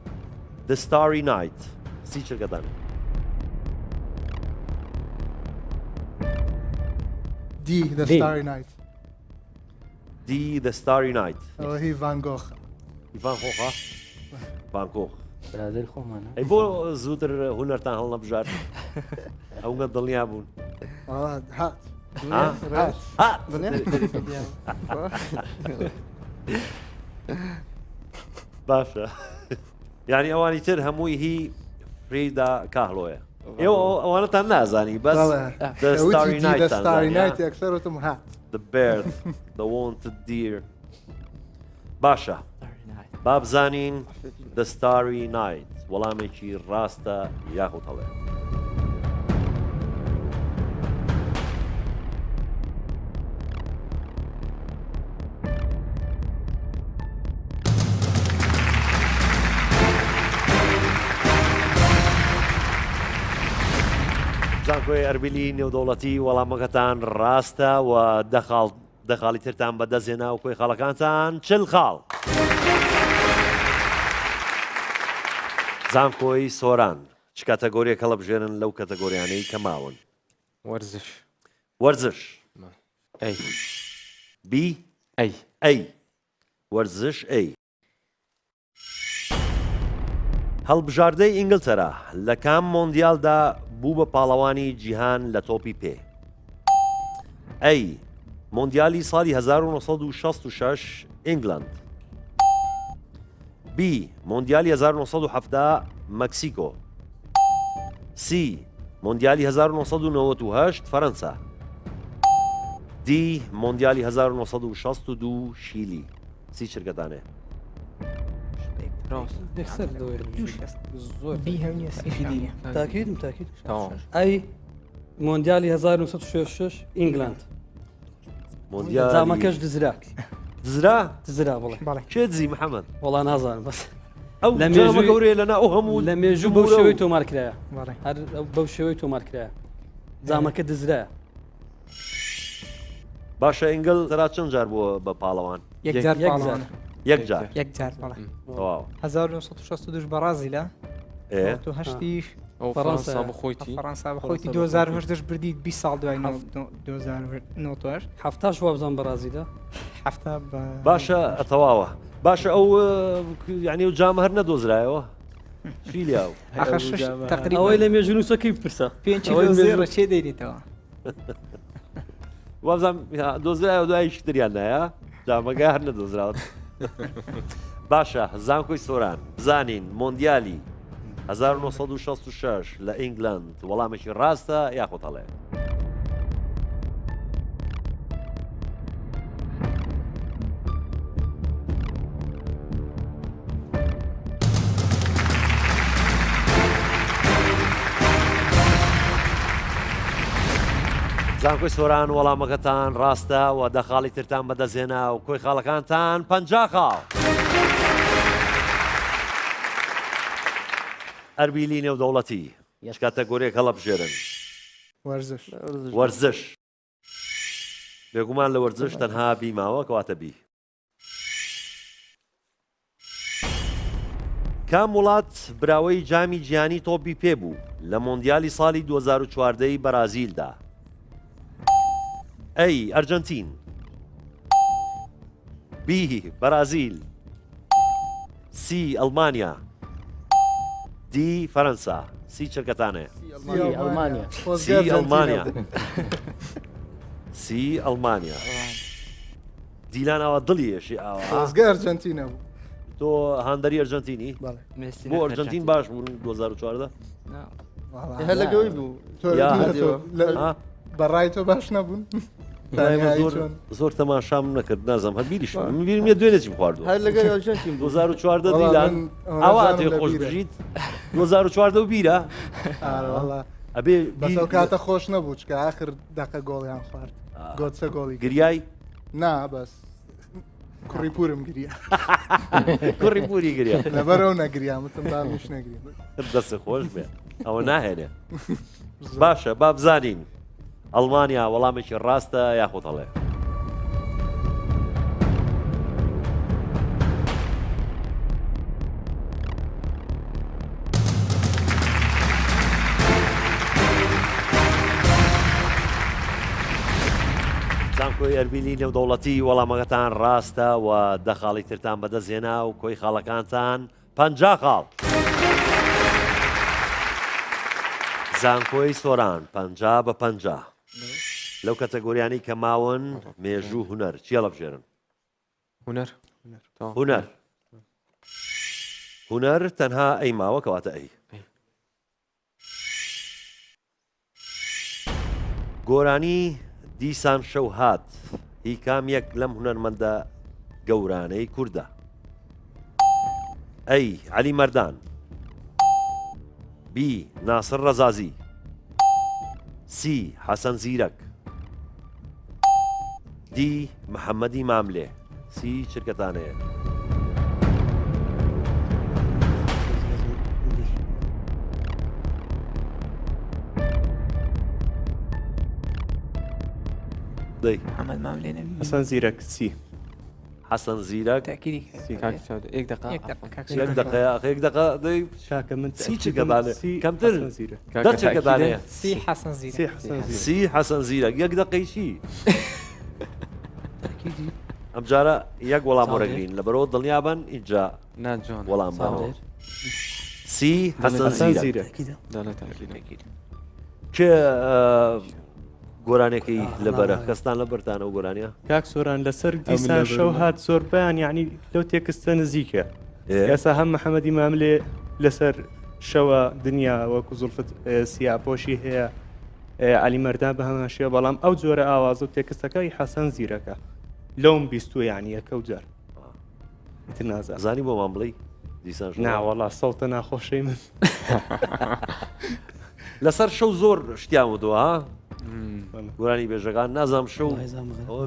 The Starry Night سی چرکەتان D. The Starry Night D. The Starry Night هی ڤان گۆخ ڤان خۆخە ڤان کۆخ برادر خۆمانە ئەی بۆ زووتر هونەرتان هەڵ نەبژار ئەوگە دڵنیا بوون باشە یعنی ئەوانی تر هەمووی هی فریدا کاهلۆیە ئێوە ئەوانەتان نازانی بەس یەکسەرتم ها The bird, the wanted deer. باشە با بزانین The Starry Night وەڵامێکی ڕاستە یاخود هەڵێ زانکۆی ئەربیلی نێودەوڵەتی وەڵامەکەتان ڕاستە و دەخاڵی ترتان بەدەستێنا و کۆی خاڵەکانتان چل خاڵ زانکۆی سۆران چ کاتەگۆریە کەڵە بژێنن لەو کاتەگۆریانەی کە ماون وەرزش ئەی بی ئەی وەرزش ئەی هەڵبژاردەی ئینگلتەرا لە کام مۆندیالدا بوو بە پاڵەوانی جیهان لە تۆپی پێ ئەی مۆندیالی ساڵی 1966 ئینگلند بی مۆندیالی 1970 مەکسیکۆ سی مۆندیالی 1998 فەرەنسا دی مۆندیالی 1962 شیلی سی چرگەدانێ تاکید ئەی مۆندیالی 1966 ئینگلند زامەکەش دزرا دزرا بڵێ کێ دزی محەممەد وەڵا نازانم بەس ئەو گەورەیە لەنا ئەو هەموو لە مێژوو بەو شێوەی تۆمارکرایە هەر بەو شێوەی تۆمارکرایە زامەکە دزرایە باشە ئینگل تەرا چەند جار بووە بە پاڵەوان یەک جار 1962 بەڕازیلا تو هەشتیش فەڕەنسا بخۆیتی فەڕەنسا بخۆیتی 2010 بردیت 20 ساڵ دوای 2009 هەفتاش وە بزان بەڕازیدا هەفتا باشە ئەتەواوە باشە ئەو یعنی و جامە هەر نەدۆزرایەوە شیلیاو ئەوەی لە مێژونوسەکەی بپرسە 5 چێ دەیریتەوە وابزانام دۆزرایەوە دوای شتریان نایە جامەگە هەر نەدۆزراوە باشە زانکۆی سۆران بزانین مۆندیالی 1966 لە ئینگلند وەڵامێکی ڕاستە یاخۆ هەڵێ زانکۆی سۆران وەڵامەکەتان ڕاستە و دەخاڵی ترتان بەدەستێنا و کۆی خاڵەکانتان 50 خاڵ ئەربیلی نێودەوڵەتی هیچ کاتەگۆریەک هەڵە بژێرن وەرزش بێگومان لە وەرزش تەنها بیماوە کەواتە بی کام وڵات براوەی جامی جیهانی تۆپی پێبوو لە مۆندیالی ساڵی 2014 بەرازیلدا ئەی ئەرجەنتین بی بەرازیل سی ئەڵمانیا دی فەرەنسا سی چرکەتانەیە سی ئەڵمانیا دیلانەوە دڵیەشی ئازگە ئەرجەنتینە بوو تۆ هاندەری ئەرجەنتینی بۆ ئەرجەنتین باش بوون 2014 هەر لەگەوەی بوو بەڕای تۆ باش نەبوون زۆر تەماشام نەکرد نازم هەر بیریش بیرم دوێنێکی خواردووە هەر لەگەڵ ئەرجەنتین 2014 دیلان ئەوە تێ خۆش بژیت 2014 و بیرە ئەبێ بەسەو کاتە خۆش نەبوو چکە ئاخر دەقە گۆڵیان خوارد گۆچە گۆڵی گریای نا بەس کوڕی پورم گریا کوڕی پوری گریا لەبەرەوە نەگریامتم باش نەگریم دەستە خۆش بێ ئەوە ناهێنێ باشە با بزانین ئەڵمانیا وەڵامێکی ڕاستە یاخۆت هەڵێ زانکۆی ئەربیلی نێودەوڵەتی وەڵامەکەتان ڕاستە و دەخاڵی ترتان بەدەستێنا و کۆی خاڵەکانتان 50 خاڵ زانکۆی سۆران 50 بە 50 لەو کەتەگۆریانی کە ماون مێژوو هونەر چیە لە بژێرن هونەر هونەر هونەر تەنها ئەی ماوە کەواتە ئەی گۆرانی دیسان شەو هات هی کامێک لەم هونەرمەندە گەورانەی کووردە ئەی عەلی مەردان بی ناسر ڕەزازی سی حەسەن زیرەک دی محەممەدی ماملێ سی چرکەتانەیە محمد ماملێ حەسەن زیرەک سی حەسەن زیرەک یک دقه یک دقه شاکە من سی چرکەتانێ کەمتر دە چرکەتانەیە سی حەسەن زیرەک یەک دقەیشی ئەم جارە یەک وەڵام وەرەگرین لەبەرەوە دڵنیابن ئینجا وەڵام سی حەسەن زیرەک چه گۆرانێکی لەبەرە کەستان لە بەرتانە و گۆرانیە کاک سۆران لەسەر دیسان شەو هات زۆر بەیان یعنی لەو تێکستە نزیکە ئێستا هەم محەممەدی ماملێ لەسەر شەوە دنیا وەکو زولفت سیاپۆشی هەیە علی مەردان بە هەماشیە بەڵام ئەو جۆرە ئاواز و تێکستەکەی حەسەن زیرەکە لەوم بیستوە یعنی یەکە و جار نازە زانی بۆ مان بڵی دیسان ناوەڵا سەڵتە ناخۆشەی من لەسەر شەو زۆر شتیانوەوە ها گۆرانی بێژەکان نازام شەو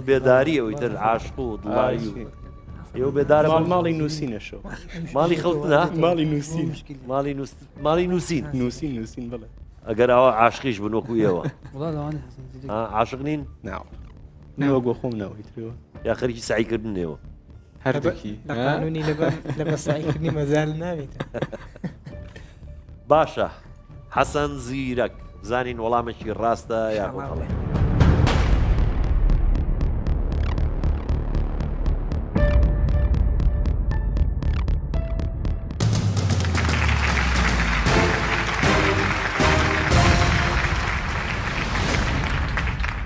بێداری ئەوی تر عاشق و دڵایی و ئێوە بێدارە ماڵی نووسینە شەو ماڵی خەوتنا ماڵی نووسین ماڵی نووسین نووسین بڵێ ئەگەر ئەوە عاشقیش بنۆکو ئێوە عاشق نین نەوە گۆ خۆم ناوەیترەوە یا خەریکی سعیکردنێەوە هەردووکی قانونی لە بەسایکردنی مەزال ناوێت باشە حەسەن زیرەک زانین وەڵامێکی ڕاستە یا خۆڵێ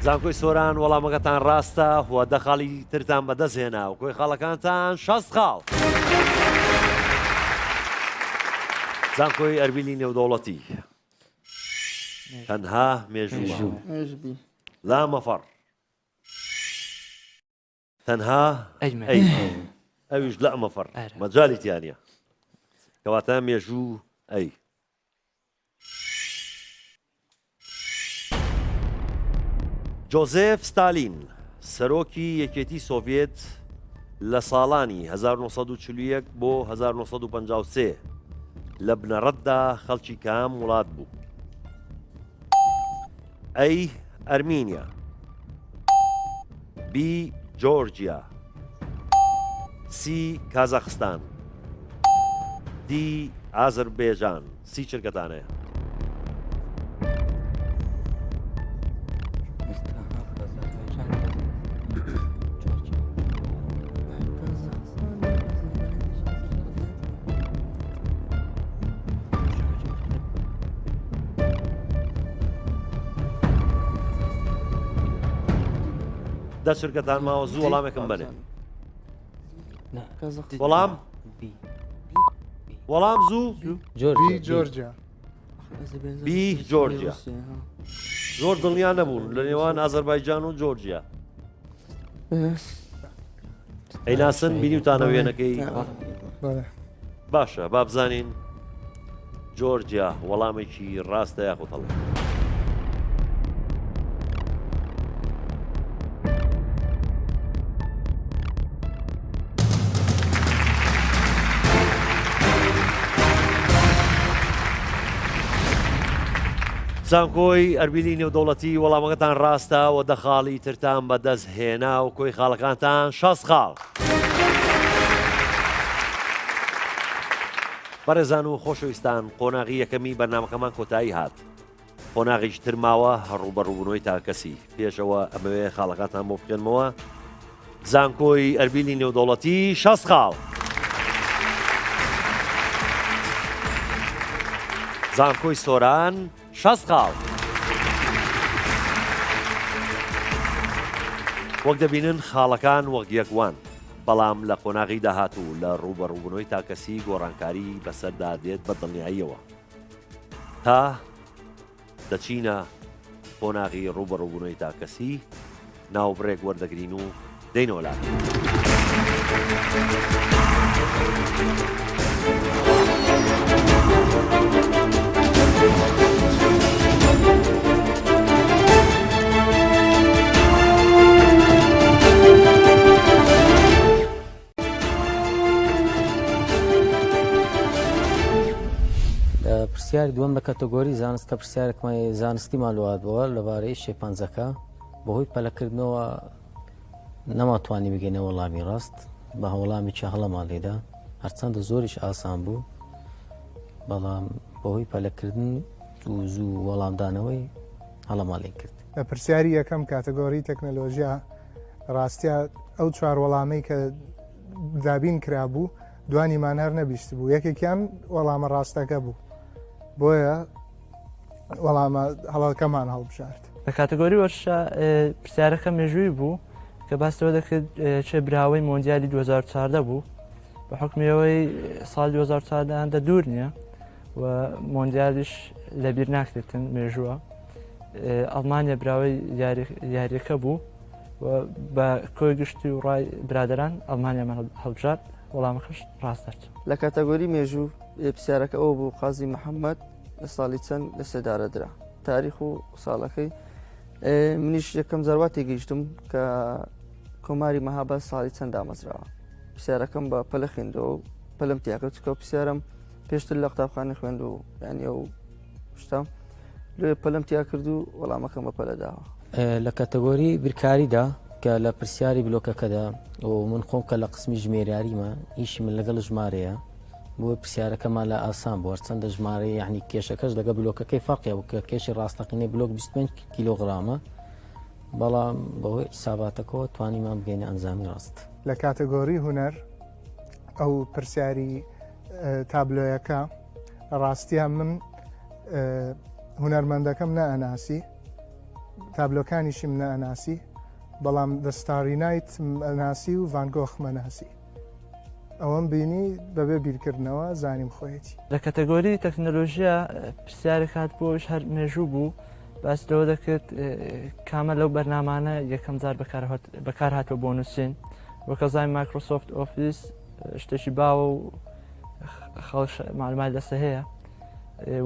زانکۆی سۆران وەڵامەکەتان ڕاستە و دەخاڵی ترتان بەدەستهێنا و کۆی خاڵەکانتان 6 خاڵ زانکۆی ئەربیلی نێودەوڵەتی تەنها مێژوو لا مەفەڕ تەنها ئەویش لا مەفەڕ مەجالی تیانە کەواتە مێژوو ئەی جۆزێف ستالین سەرۆکی یەکێتی سۆڤێت لە ساڵانی 1940 بۆ 1953 لە بنەڕەتدا خەڵکی کام وڵات بوو ئەی ئەرمینیا بی جۆرجیا سی کازاخستان دی ئازەربێجان سی چرکەتانەیە دە چرکەتان ماوە زوو وەڵامێکم بنێ وەڵام زوو جۆرجیا بی جۆرجیا زۆر دڵنیا نەبوون لە نێوان ئازەربایجان و جۆرجیا ئەیناسن بینیوتانە وێنەکەی باشە با بزانین جۆرجیا وەڵامێکی ڕاستە یاخۆتەڵێ زانکۆی ئەربیلی نێودەوڵەتی وەڵامەکەتان ڕاستە و دەخاڵی ترتان بەدەست هێنا و کۆی خاڵەکانتان 6 خاڵ بەڕێزان و خۆشەویستان قۆناغی یەکەمی بەرنامەکەمان کۆتایی هات قۆناغیش ترماوە هەڕوبەڕووبوونەوەی تاکەسی پێشەوە ئەمەوێ خاڵەکانتان بۆ بکەنمەوە زانکۆی ئەربیلی نێودەوڵەتی 6 خاڵ زانکۆی سۆران 6 خاڵ وەک دەبینن خاڵەکان وەک یەکوان بەڵام لە قۆناغی داهاتوو لە ڕوبەڕووبوونەوەی تاکەسی گۆڕانکاری بەسەردا دێت بە دڵنیاییەوە تا دەچینە قۆناغی ڕوبەڕووبوونەوەی تاکەسی ناوبڕێک وەردەگرین و دەینەوە لا پرسیاری دووەم لە کەتەگۆری زانستە پرسیارێکمای زانستی مالوات بووە لەبارەی شێپانزەکە بەهۆی پەلەکردنەوە نەماتوانی بگەینە وەڵامی ڕاست بە هەوڵامیی هەڵەماڵێدا هەرچەندە زۆریش ئاسان بوو بەڵام بەهۆی پەلەکردن و زوو وەڵامدانەوەی هەڵەماڵی کرد. لە پرسیاری یەکەم کاتەگۆری تەکنەلۆژیا ڕاستیا ئەو چوار وەڵامەی کە دابین کرابوو دوانیمان هەر نەبیست بوو یەکێکیان وەڵامە ڕاستەکە بوو بۆیە وەڵامە هەڵەکەمان هەڵبژارد. لە کاتەگۆری وەرشە پرسیارەکە مێژووی بوو کە باسەوە دەکرد چێ براوەی مۆندیالی 2014 بوو بە حکمیەوەی ساڵ 2014 دوور نییە و مۆندیالیش لەبیر ناکرێتن مێژووە ئەڵمانیا براوەی یاریەکە بوو بە کۆی گشتی و ڕای برادران ئەڵمانیامان هەڵبژارد وەڵامەکەش ڕاست دەرچ. لە کاتەگۆری مێژوو پرسیارەکە ئەوە بوو قازی محەممەد لە ساڵی چەند لە سێدارە درا تاریخ و ساڵەکەی منیش یەکەم زەروا تێگەیشتم کە کۆماری مەهابە ساڵی چەند دامەزراوە پرسیارەکەم بە پەلە خوێندەوە و پەلم تیاکە چکە پرسیارم پێشتر لە قوتابخانە خوێند و ینی ئەو شتام لێ پەلم تیا کرد و وەڵامەکەم بە پەلە داوە. لە کاتەگۆری بیرکاریدا کە لە پرسیاری بلۆکەکەدا و من خۆم کە لە قسمی ژمێریاریمە ئیشی من لەگەڵ ژمارەیە بۆ پرسیارەکەمان لە ئاسان بۆ هەرچەندە ژمارەی یعنی کێشەکەش لەگە بلۆکەکەی فەرقیە و کە کێشی ڕاستەقینەی بلۆک 25 کیلۆغرامە بەڵام بەهۆی حساباتەکەەوە توانیمان بگەینە ئەنجامی ڕاست. لە کاتەگۆری هونەر ئەو پرسیاری تابلۆیەکە ڕاستیان من هونەرمەندەکەم نەئەناسی تابلۆکانیشیم نەئەناسی بەڵام دەستاری نایت ئەناسی و ڤانگۆخمەناسی ئەوەم بینی بەبێ بیرکردنەوە زانیم خۆیەتی. لە کاتەگۆری تەکنەلۆژیا پرسیارێک هات بۆش هەر مێژوو بوو باس لەوە دەکرد کامە لەو بەرنامانە یەکەم جار بەکار هاتووە بۆ نووسین وەکە زای مایکرۆسۆفت ئۆفیس شتێکی باوە و خەڵک معلومات لەسە هەیە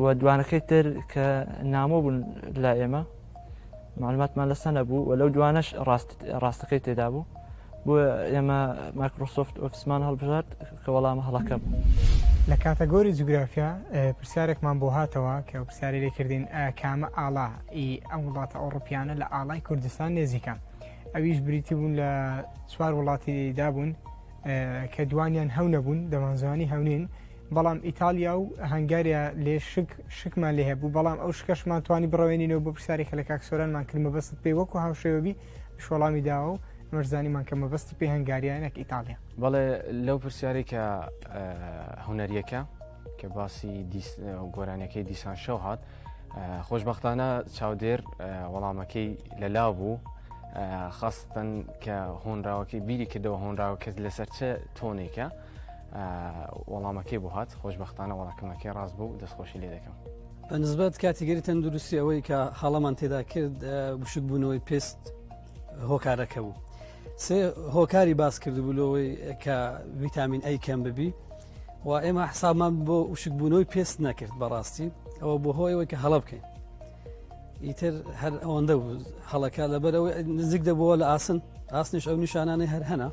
و دوانەکەی تر کە نامۆ بوون لا ئێمە معلوماتمان لەسە نەبوو و لەو دوانەش ڕاستەکەی تێدا بوو بۆ ئێمە مایکرۆسۆفت ئۆفیسمان هەڵبژارد کە وەڵامە هەڵەکە بوو. لە کاتەگۆری جوگرافیا پرسیارێکمان بۆ هاتەوە کە پرسیاری لێکردین کامە ئاڵا ئەم وڵاتە ئەوڕۆپیانە لە ئاڵای کوردستان نێزیکە ئەویش بریتی بوون لە چوار وڵاتی دابوون کە دوانیان هەو نەبوون دەمانزانی هەونین بەڵام ئیتالیا و هەنگاریا لێ شکمان لێ هەبوو بەڵام ئەو شکەشمان توانی بڕەوێنینەوە بۆ پرسیارێکە لە کاکسۆرانمان کرد مەبەست پێی وەکو هاوشێوەبی شۆڵامی داوە و مەرزانیمان کە مەبەستی پێی هەنگاریانێک ئیتالیا. بەڵێ لەو پرسیاری کە هونەریەکە کە باسی گۆرانەکەی دیسان شەو هات خۆشببختانە چاودێر وەڵامەکەی لەلاو بوو خاستن کە هۆنراوەکەی بیری کردەوە هۆنراوەکە لەسەر چه تۆنێکە وەڵامەکەی بۆ هات خۆشببختانە وەڵاکەمەکەی ڕاست بوو دەستخۆشی لێ دەکەم. بەنسبەت کاتیگەری تەندروستی ئەوەی کە هەڵەمان تێدا کرد وشک بوونەوەی پێست هۆکارەکە بوو سێ هۆکاری باس کردبوو لەوەی کە ڤیتامین ئەی کەم ببی و ئێمە حسابمان بۆ وشک بوونەوەی پێست نەکرد بەڕاستی ئەوە بۆ هۆیەوەی کە هەڵە بکەین ئیتر هەر ئەوەندە بوو هەڵەکە لەبەرەوەی نزیک دەبەوە لە ئاسنیش ئەو نیشانانەی هەر هەنا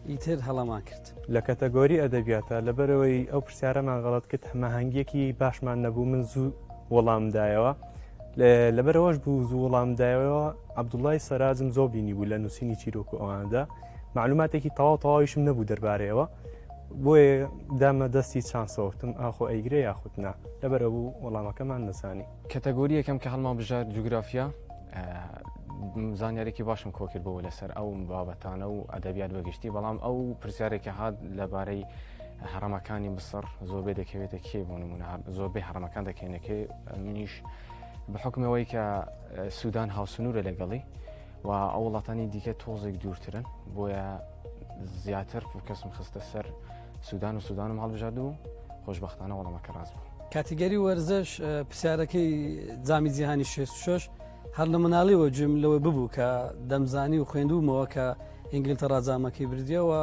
ئیتر هەڵەمان کرد. لە کەتەگۆری ئەدەبیاتە لەبەرەوەی ئەو پرسیارەمان غەڵەت کرد هەماهەنگیەکی باشمان نەبوو من زوو وەڵامدایەوە لەبەرەوەش بوو زوو وەڵامدایەوە عەبدوڵای سەراجم زۆر بینی بوو لە نووسینی چیرۆک و ئەواندا معلوماتێکی تەواویشم نەبوو دەربارەیەوە بۆیە دامە دەستی چانسەوەتم ئاخۆ ئەیگرێ یاخودنا لەبەرە بوو وەڵامەکەمان نەزانی. کەتەگۆری یەکەم کە هەڵمان بژار جوگرافیا زانیارێکی باشم کۆ کرد بەوە لەسەر ئەو بابەتانە و ئەدەبیات بەگشتی بەڵام ئەو پرسیارێکی هات لەبارەی هەرەمەکانی مسر زۆربەی دەکەوێتە کێ بۆ نمونە زۆربەی هەرەمەکان دەکەینەکەی منیش بە حکمەوەی کە سوودان هاوسنوورە لەگەڵی و ئەو وڵاتانی دیکە تۆزێک دوورترن بۆیە زیاتر فۆکەسم خستە سەر سوودان و سوودانم هەڵبژاردو و خۆشبەختانە وەڵامەکە ڕاست بوو. کاتیگەری وەرزش پرسیارەکەی جامی جیهانی 66 هەر لە مناڵیەوە گوێم لەوە ببوو کە دەمزانی و خوێندومەوە کە ئینگلتەرا جامەکەی بردیەوە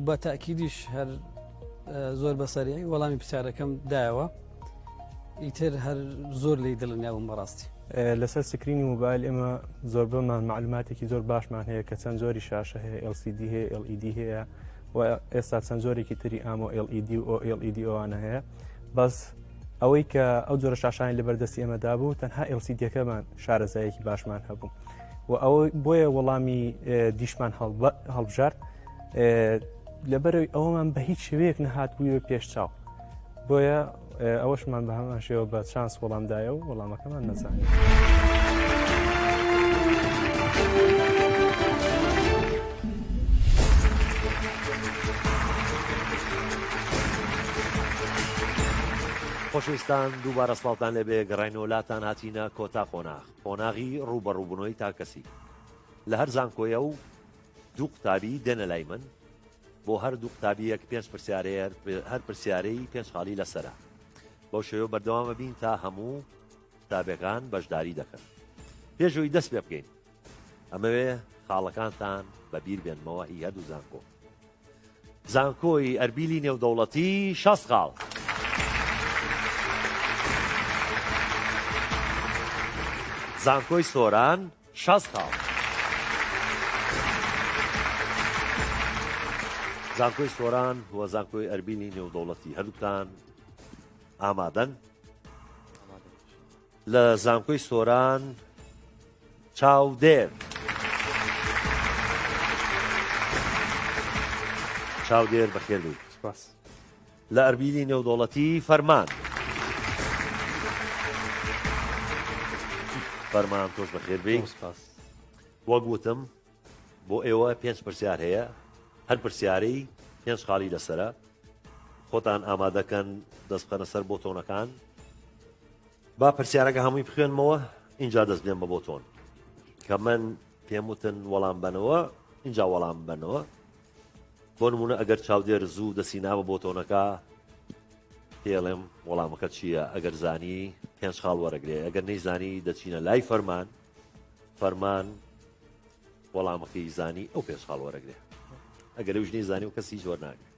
بە تاکیدیش هەر زۆر بەسەری وەڵامی پرسیارەکەم دایەوە ئیتر هەر زۆر لی دڵنیابووم بەڕاستی. لەسەر سکرینی موبایل ئێمە زۆر بەمان معلوماتێکی زۆر باشمان هەیە کە چەند زۆری شاشە هەیە LCD هەیە LED هەیە و ئێستا چەند زۆرێکی تری ئامۆ LED و OLED ئەوانە هەیە بەس ئەوەی کە ئەو جۆرە شاشانی لەبەردەستی ئێمەدا بوو تەنها LCD-ەکەمان شارەزایەکی باشمان هەبوو و ئەوە بۆیە وەڵامی دیشمان هەڵبژارد لەبەرەوەی ئەوەمان بە هیچ شوەیەک نەهات بوویە پێش چاو بۆیە ئەوەشمان بە هەمان شێوە بە چانس وەڵامدایە و وەڵامەکەمان نەزانێت. خۆشویستان دووبارە سڵاوتان لەبێ گەڕینەوەلاتان هاتینە کۆتا قۆناغ قۆناغی ڕوبەڕووبوونەوەی تاکەسی لە هەر زانکۆیە و دوو قوتابی دێنە لای من بۆ هەر دوو قوتابیەک 5 پرسیارەیە هەر پرسیارەی 5 خاڵی لەسرە بەو شێوە بەردەوامە بین تا هەموو قوتابەکان بەشداری دەکەن پێشەوەی دەست پێ بکەین ئەمەوێ خاڵەکانتان بەبیر بێنمەوە هی هەردوو زانکۆ زانکۆی ئەربیلی نێودەوڵەتی 60 خاڵ زانکۆی سۆران 60 خاڵ زانکۆی سۆران وە زانکۆی ئەربیلی نێودەوڵەتی هەردووتان ئامادەن لە زانکۆی سۆران چاودێر چاودێر بەخێر بێت سپاس لە ئەربیلی نێودەوڵەتی فەرمان فەرمان تۆش بەخێر بێ وەک وتم بۆ ئێوە 5 پرسیار هەیە هەر پرسیارەی 5 خاڵی لەسرە خۆتان ئامادەکەن دەست بخەنە سەر بۆتۆنەکان با پرسیارەکە هەمووی بخوێنمەوە اینجا دەست بێن بە بۆتۆن کە من پێم وتن وەڵام بنەوە اینجا وەڵام بنەوە بۆ نمونە ئەگەر چاودێر زوو دەسی ناوە بۆتۆنەکە پێڵێم وەڵامەکە چییە ئەگەر زانی 5 خاڵ وەرەگرێ ئەگەر نەیزانی دەچینە لای فەرمان فەرمان وەڵامەکەی زانی ئەو 5 خاڵ وەرەگرێ ئەگەر ئەوش نەیزانی و کەسی زۆر ناگرێت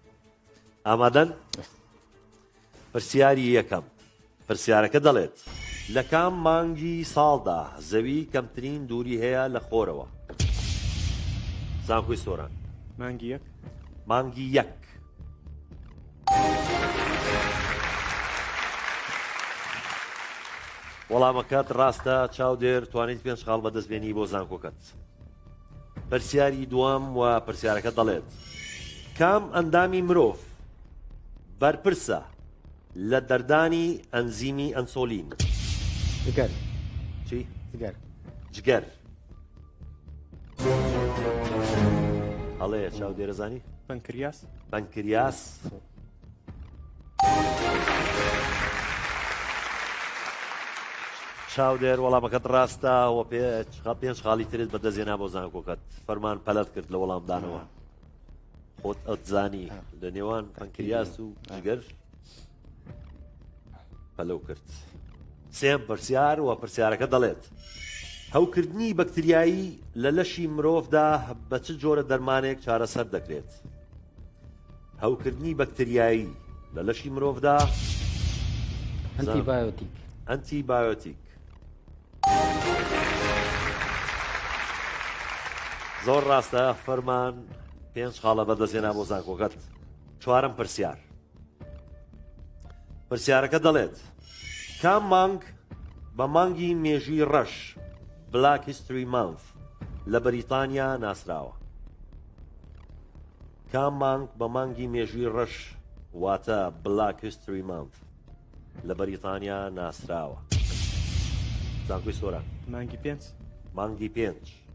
ئامادەن پرسیاری یەکەم پرسیارەکە دەڵێت لە کام مانگی ساڵدا زەوی کەمترین دووری هەیە لە خۆرەوە زانکۆی سۆران مانگی یەک مانگی یەک وەڵامەکەت ڕاستە چاودێر توانیت 5 خاڵ بەدەستبێنی بۆ زانکۆکەت پرسیاری دووەم و پرسیارەکە دەڵێت کام ئەندامی مرۆڤ بەرپرسە لە دەردانی ئەنزیمی ئەنسۆلین جگەر چی؟ جگەر جگەر هەڵەیە چاودێرەزانی؟ پەنکریاس پەنکریاس چاودێر وەڵامەکەت ڕاستە و 5 خاڵی ترت بەدەستێنا بۆ زانکۆکەت فەرمان پەلەت کرد لە وەڵامدانەوە خۆت ئەتزانی لە نێوان پەنکریاس و جگەر پەلەو کرد سێم پرسیار و پرسیارەکە دەڵێت هەوکردنی بەکتریایی لە لەشی مرۆڤدا بە چ جۆرە دەرمانێک چارەسەر دەکرێت هەوکردنی بەکتریایی لە لەشی مرۆڤدا ئەنتیبایۆتیک ئەنتیبایۆتیک زۆر ڕاستە فەرمان 5 خاڵە بەدەستێنا بۆ زانکۆکەت چوارم پرسیار پرسیارەکە دەڵێت کام مانگ بە مانگی مێژووی ڕەش بلاک هیستری مانث لە بەریتانیا ناسراوە کام مانگ بە مانگی مێژووی ڕەش واتە بلاک هیستری مانث لە بەریتانیا ناسراوە زانکۆی سۆران مانگی 5 مانگی 5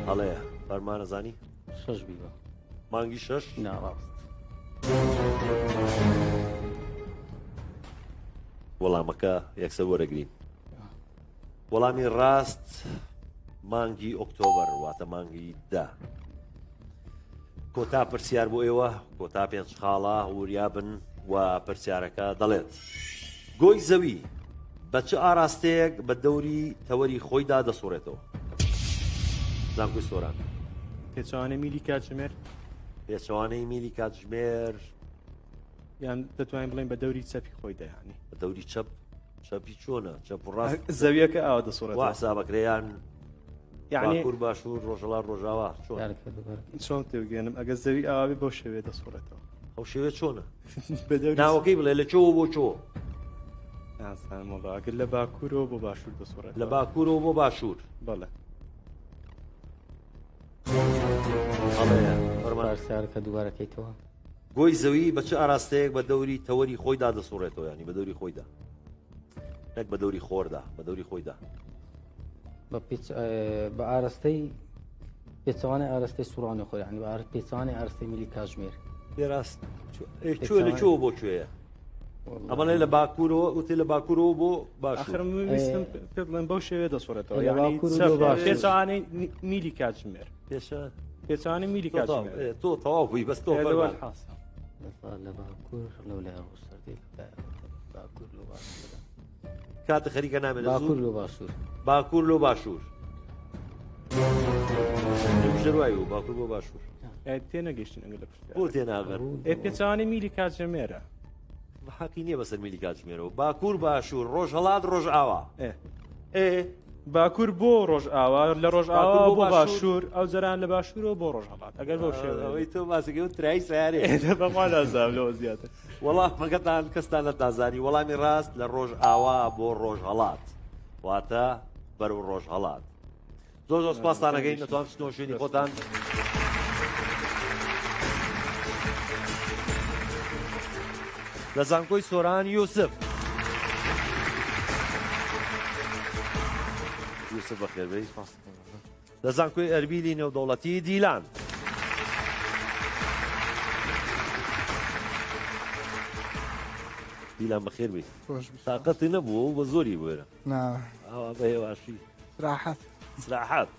هەڵەیە فەرمانە زانی 6 بیوە مانگی 6 ناڕاست وەڵامەکە یەکسەر وەرەگرین وەڵامی ڕاست مانگی ئۆکتۆبر واتە مانگی دا. کۆتا پرسیار بۆ ئێوە کۆتا پێنج خاڵە وریابن و پرسیارەکە دەڵێت گۆی زەوی بە چه ئاراستەیەک بە دەوری تەوەری خۆیدا دەسوڕێتەوە؟ زانکۆی سۆران. پێچوانەی میلی کاتژمێر. پێچوانەی میلی کاتژمێر یان دەتوانین بڵێن بە دەوری چەپی خۆی دەیانی. بە دەوری چەپی چۆنە چەپ ڕاست زەویەکە ئەوە دەسوڕێتەوە. حسابەکرێیان یعنی باکوور باشوور ڕۆژهەڵات ڕۆژاوا چۆن تێگەێنم ئەگە زەوی ئاوی بۆ شێوێ دەسوڕێتەوە. ئەو شێوێ چۆنە؟ ناوەکەی بڵێ لە چۆ بۆ چۆ؟ نازانمەڵاگەر لە باکوورەوە بۆ باشوور دەسوڕێت. لە باکوورەوە بۆ باشوور. بەڵێ. پرسیارەکە دووبارەکەیتەوە. گۆی زەوی بە چه ئاراستەیەک بە دەوری تەوەری خۆیدا دەسوڕێتەوە ینی بە دەوری خۆیدا نەک بە دەوری خۆردا بە دەوری خۆیدا بە ئاراستەی پێچوانی ئاراستەی سوڕانی خۆی ینی پێچوانی ئاراستەی میلی کاتژمێر. پێراست کوێ لە کوێ بۆ کوێیە؟ ئەمە لە باکوورەوە وتی لە باکوورەوە بۆ باشویستم پێ بڵێن بەو شێوێ دەسوڕێتەوە پێچوانەی میلی کاتژمێر پێچوانی میلی کاتژمێر تۆ تەواو بووی بەس تۆ لە باکوور لەو لای سەردی باکوور لە باشوور کاتە خەریکە نامێت باکوور لە باشوور باکوور لە باشوور ژەروای و باکوور بۆ باشوور تێنەگەیشتن ئەگەر لە بۆ تێناگەر پێچوانی میلی کاتژمێرە حەقی نییە بەسەر میلی کاتژمێرەوە باکوور باشوور ڕۆژهەڵات ڕۆژ ئاوا باکوور بۆ ڕۆژ ئاوا لە ڕۆژ ئاوا بۆ باشوور ئەو جەران لە باشوورەوە بۆ ڕۆژهەڵات ئەگەر بەو شێوەی تۆ باسەکەی ترای سیارێ بەخوا نازانم لەوە زیاتر وەڵام مەگەتان کەستان نەتازانی وەڵامی ڕاست لە ڕۆژ ئاوا بۆ ڕۆژهەڵات واتە بەرەو ڕۆژهەڵات زۆر زۆر سپاسانەکەی نەتوان بچنەوە شوێنی خۆتان لە زانکۆی سۆران یوسف یوسف بەخێربەی لە زانکۆی ئەربیلی نێودەوڵەتی دیلان دیلان بەخێربی تااقەتی نەبوو بە زۆری بێرە بە هێواشی سراحەت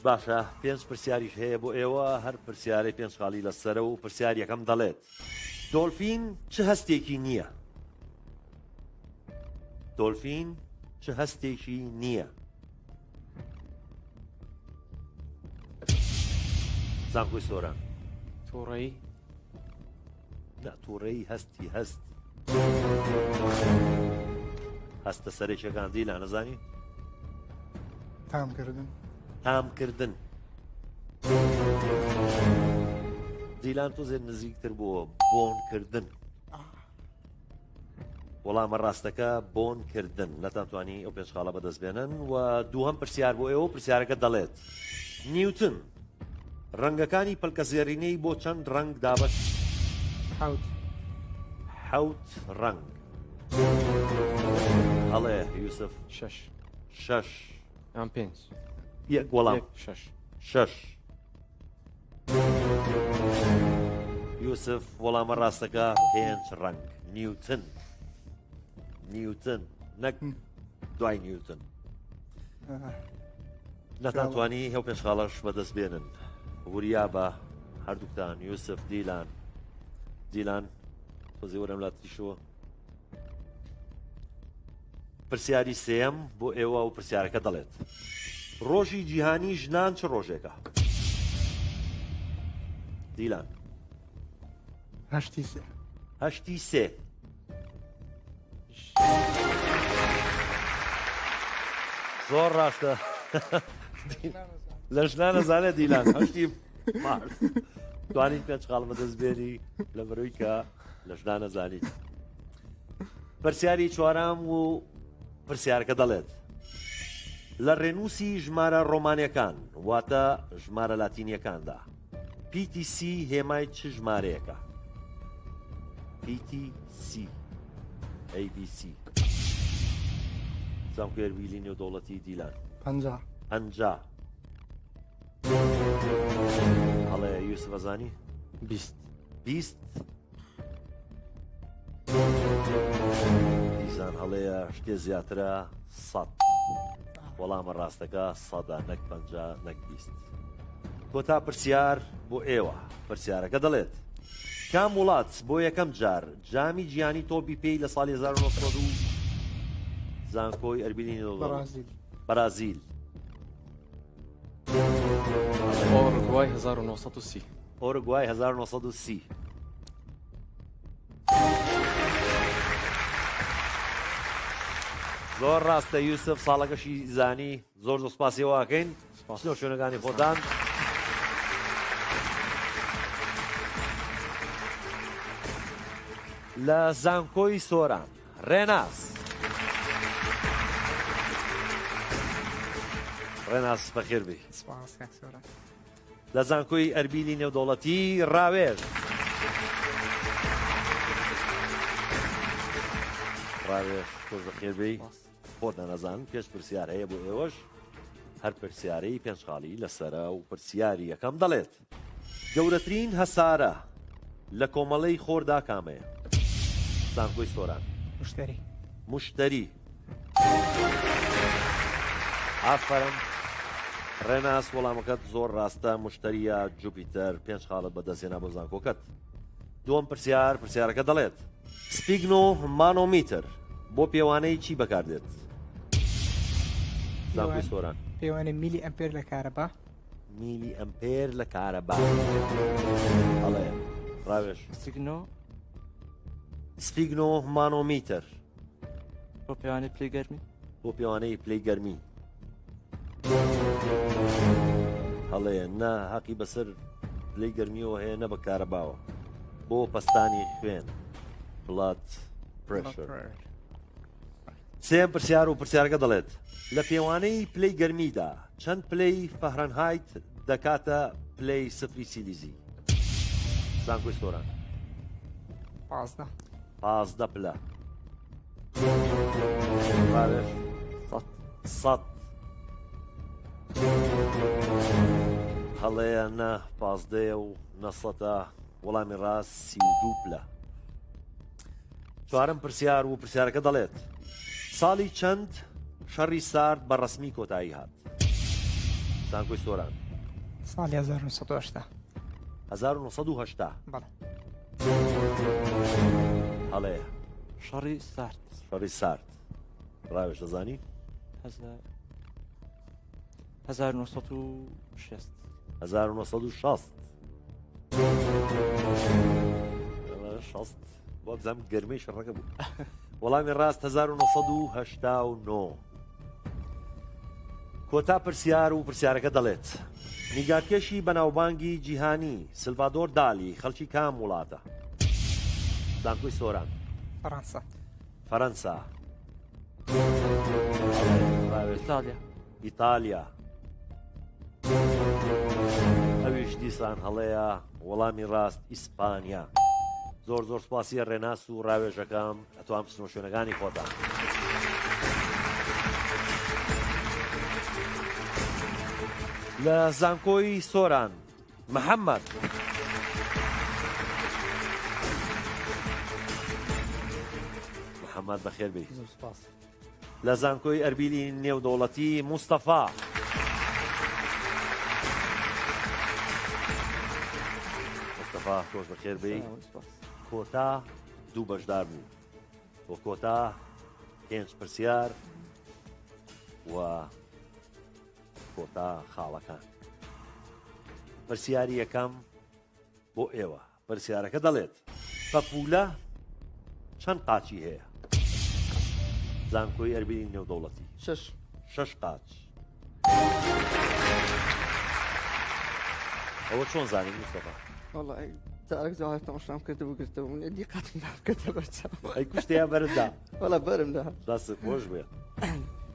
باشە پێنج پرسیاریش هەیە بۆ ئێوە هەر پرسیارەی پێنج خاڵی لەسەرە و پرسیار یەکەم دەڵێت دۆلفین چه هەستێکی نییە؟ دۆلفین چه هەستێکی نییە؟ زانکۆی سۆران تووڕەی تووڕەی هەستی هەست هەستە سەرێکەکان دیلا نەزانی؟ تامکردن تامکردن دیلان تۆ زێر نزیکتر بووە بۆنکردن وەڵامە ڕاستەکە بۆنکردن نەتانتوانی ئەو پێنج خاڵە بەدەست بێنن و دووهەم پرسیار بۆ ئێوە پرسیارەکە دەڵێت نیوتن ڕەنگەکانی پەلکەزێڕینەی بۆ چەند ڕەنگ دابەش؟ حەوت ڕەنگ هەڵێ یوسف شەش یان پێنج یەک وەڵام شەش یوسف وەڵامە ڕاستەکە پێنج ڕەنگ نیوتن نەک دوای نیوتن نەتانتوانی هەو پێنج خاڵەش بەدەست بێنن وریا بە هەردووکتان یوسف دیلان تۆزی وەرەم لاتیشەوە پرسیاری سێم بۆ ئێوە و پرسیارەکە دەڵێت ڕۆژی جیهانی ژنان چ ڕۆژێکە؟ دیلان هەشتی سێ زۆر ڕاستە لە ژنان نەزانێت دیلان هەشتی مارس توانیت پێنج خاڵ بەدەست بێنی لە بەرەوەی کە لە ژنان نەزانیت پرسیاری چوارام و پرسیارەکە دەڵێت لە ڕێنووسی ژمارە ڕۆمانیەکان واتە ژمارە لاتینیەکاندا PTC هێمای چ ژمارەیەکە؟ PTC ABC زانکۆی ئەربیلی نێودەوڵەتی دیلان 50 هەڵێ یوسف ئەزانی 20 دیسان هەڵەیە شتێ زیاترە 100 وەڵامە ڕاستەکە 100 نەک 50 نەک 20 کۆتا پرسیار بۆ ئێوە پرسیارەکە دەڵێت کام وڵات بۆ یەکەم جار جامی گیانی تۆپی پێی لە ساڵی 1900 زانکۆی ئەربیلی بەرازیل ئۆروگوای 1930 ئۆروگوای 1930 زۆر ڕاستە یوسف ساڵەکەشی زانی زۆر سوپاسیەوەکەین شوێنەکانی خۆتان لە زانکۆی سۆران ڕێناس بەخێربێ لە زانکۆی ئەربیلی نێودەوڵەتی ڕاوێژ خۆش بەخێربێ خۆت نەزان پێش پرسیار هەیە بۆ ئێوەش هەر پرسیارەی پێنجخاڵی لەسرە و پرسیاری یەکەم دەڵێت گەورەترین هەسارە لە کۆمەڵەی خۆردا کامەیە زانکۆی سۆران موشتەری ئافەرم ڕێناس وەڵامەکەت زۆر ڕاستە موشتەریە جوپیتەر پێنج خاڵت بەدەستێنا بۆ زانکۆکەت دووەم پرسیارەکە دەڵێت سپیگنۆ مانۆمیتر بۆ پێوانەی چی بەکاردێت زانکۆی سۆران پێوانە میلی ئەمپێر لە کارەبا میلی ئەمپێر لە کارەبا هەڵەیە ڕاوێش سپیگنۆ مانۆمیتر بۆ پێوانەی پلەی گەرمی بۆ پێوانەی پلەی گەرمی هەڵەیە نا حەقی بەسەر پلەی گەرمیەوە هەیە نە بە کارەباوە بۆ پەستانی خوێن بڵات پرێشر سێم پرسیار و پرسیارەکە دەڵێت لە پێوانەی پلەی گەرمیدا چەند پلەی فەهرەنهایت دەکاتە پلەی سفری سیلیزی زانکۆی سۆران 15 پلە سەد هەڵەیە نە 15 و نەسەتە وەڵامی ڕاست 32 پلە چوارم پرسیار و پرسیارەکە دەڵێت ساڵی چەند شەڕی سارد بە ڕسمی کۆتایی هات زانکۆی سۆران ساڵی 1980 1980 هەڵەیە شەڕی سارد ڕاوێش دەزانی 1960 بۆ بزانم گەرمەی شەڕەکە بوو وەڵامی ڕاست 1989 کۆتا پرسیار و پرسیارەکە دەڵێت نیگارکێشی بەناوبانگی جیهانی سلڤادۆر دالی خەڵکی کام وڵاتە زانکۆی سۆران فەرەنسا ئیتالیا ئەویش دیسان هەڵەیە وەڵامی ڕاست ئیسپانیا زۆر سپاسیە ڕێناس و ڕاوێژەکەم ئەتوان بچنەوە شوێنەکانی خۆتان لە زانکۆی سۆران محەممەد محەممەد بەخێر بێ لە زانکۆی ئەربیلی نێودەوڵەتی موستەفا مستەفا خۆش بەخێر بێ کۆتا دوو بەشدار بوو بۆ کۆتا 5 پرسیار و کۆتا خاڵەکان پرسیاری یەکەم بۆ ئێوە پرسیارەکە دەڵێت پەپولە چەند قاچی هەیە زانکۆی ئەربیلی نێودەوڵەتی 6 قاچ ئەوە چۆن زانین مستەفا تارك زواج تماشام كتب وقلت من دي قاتم كتب اي كشتيا بردا ولا برم ده بس خوش بيه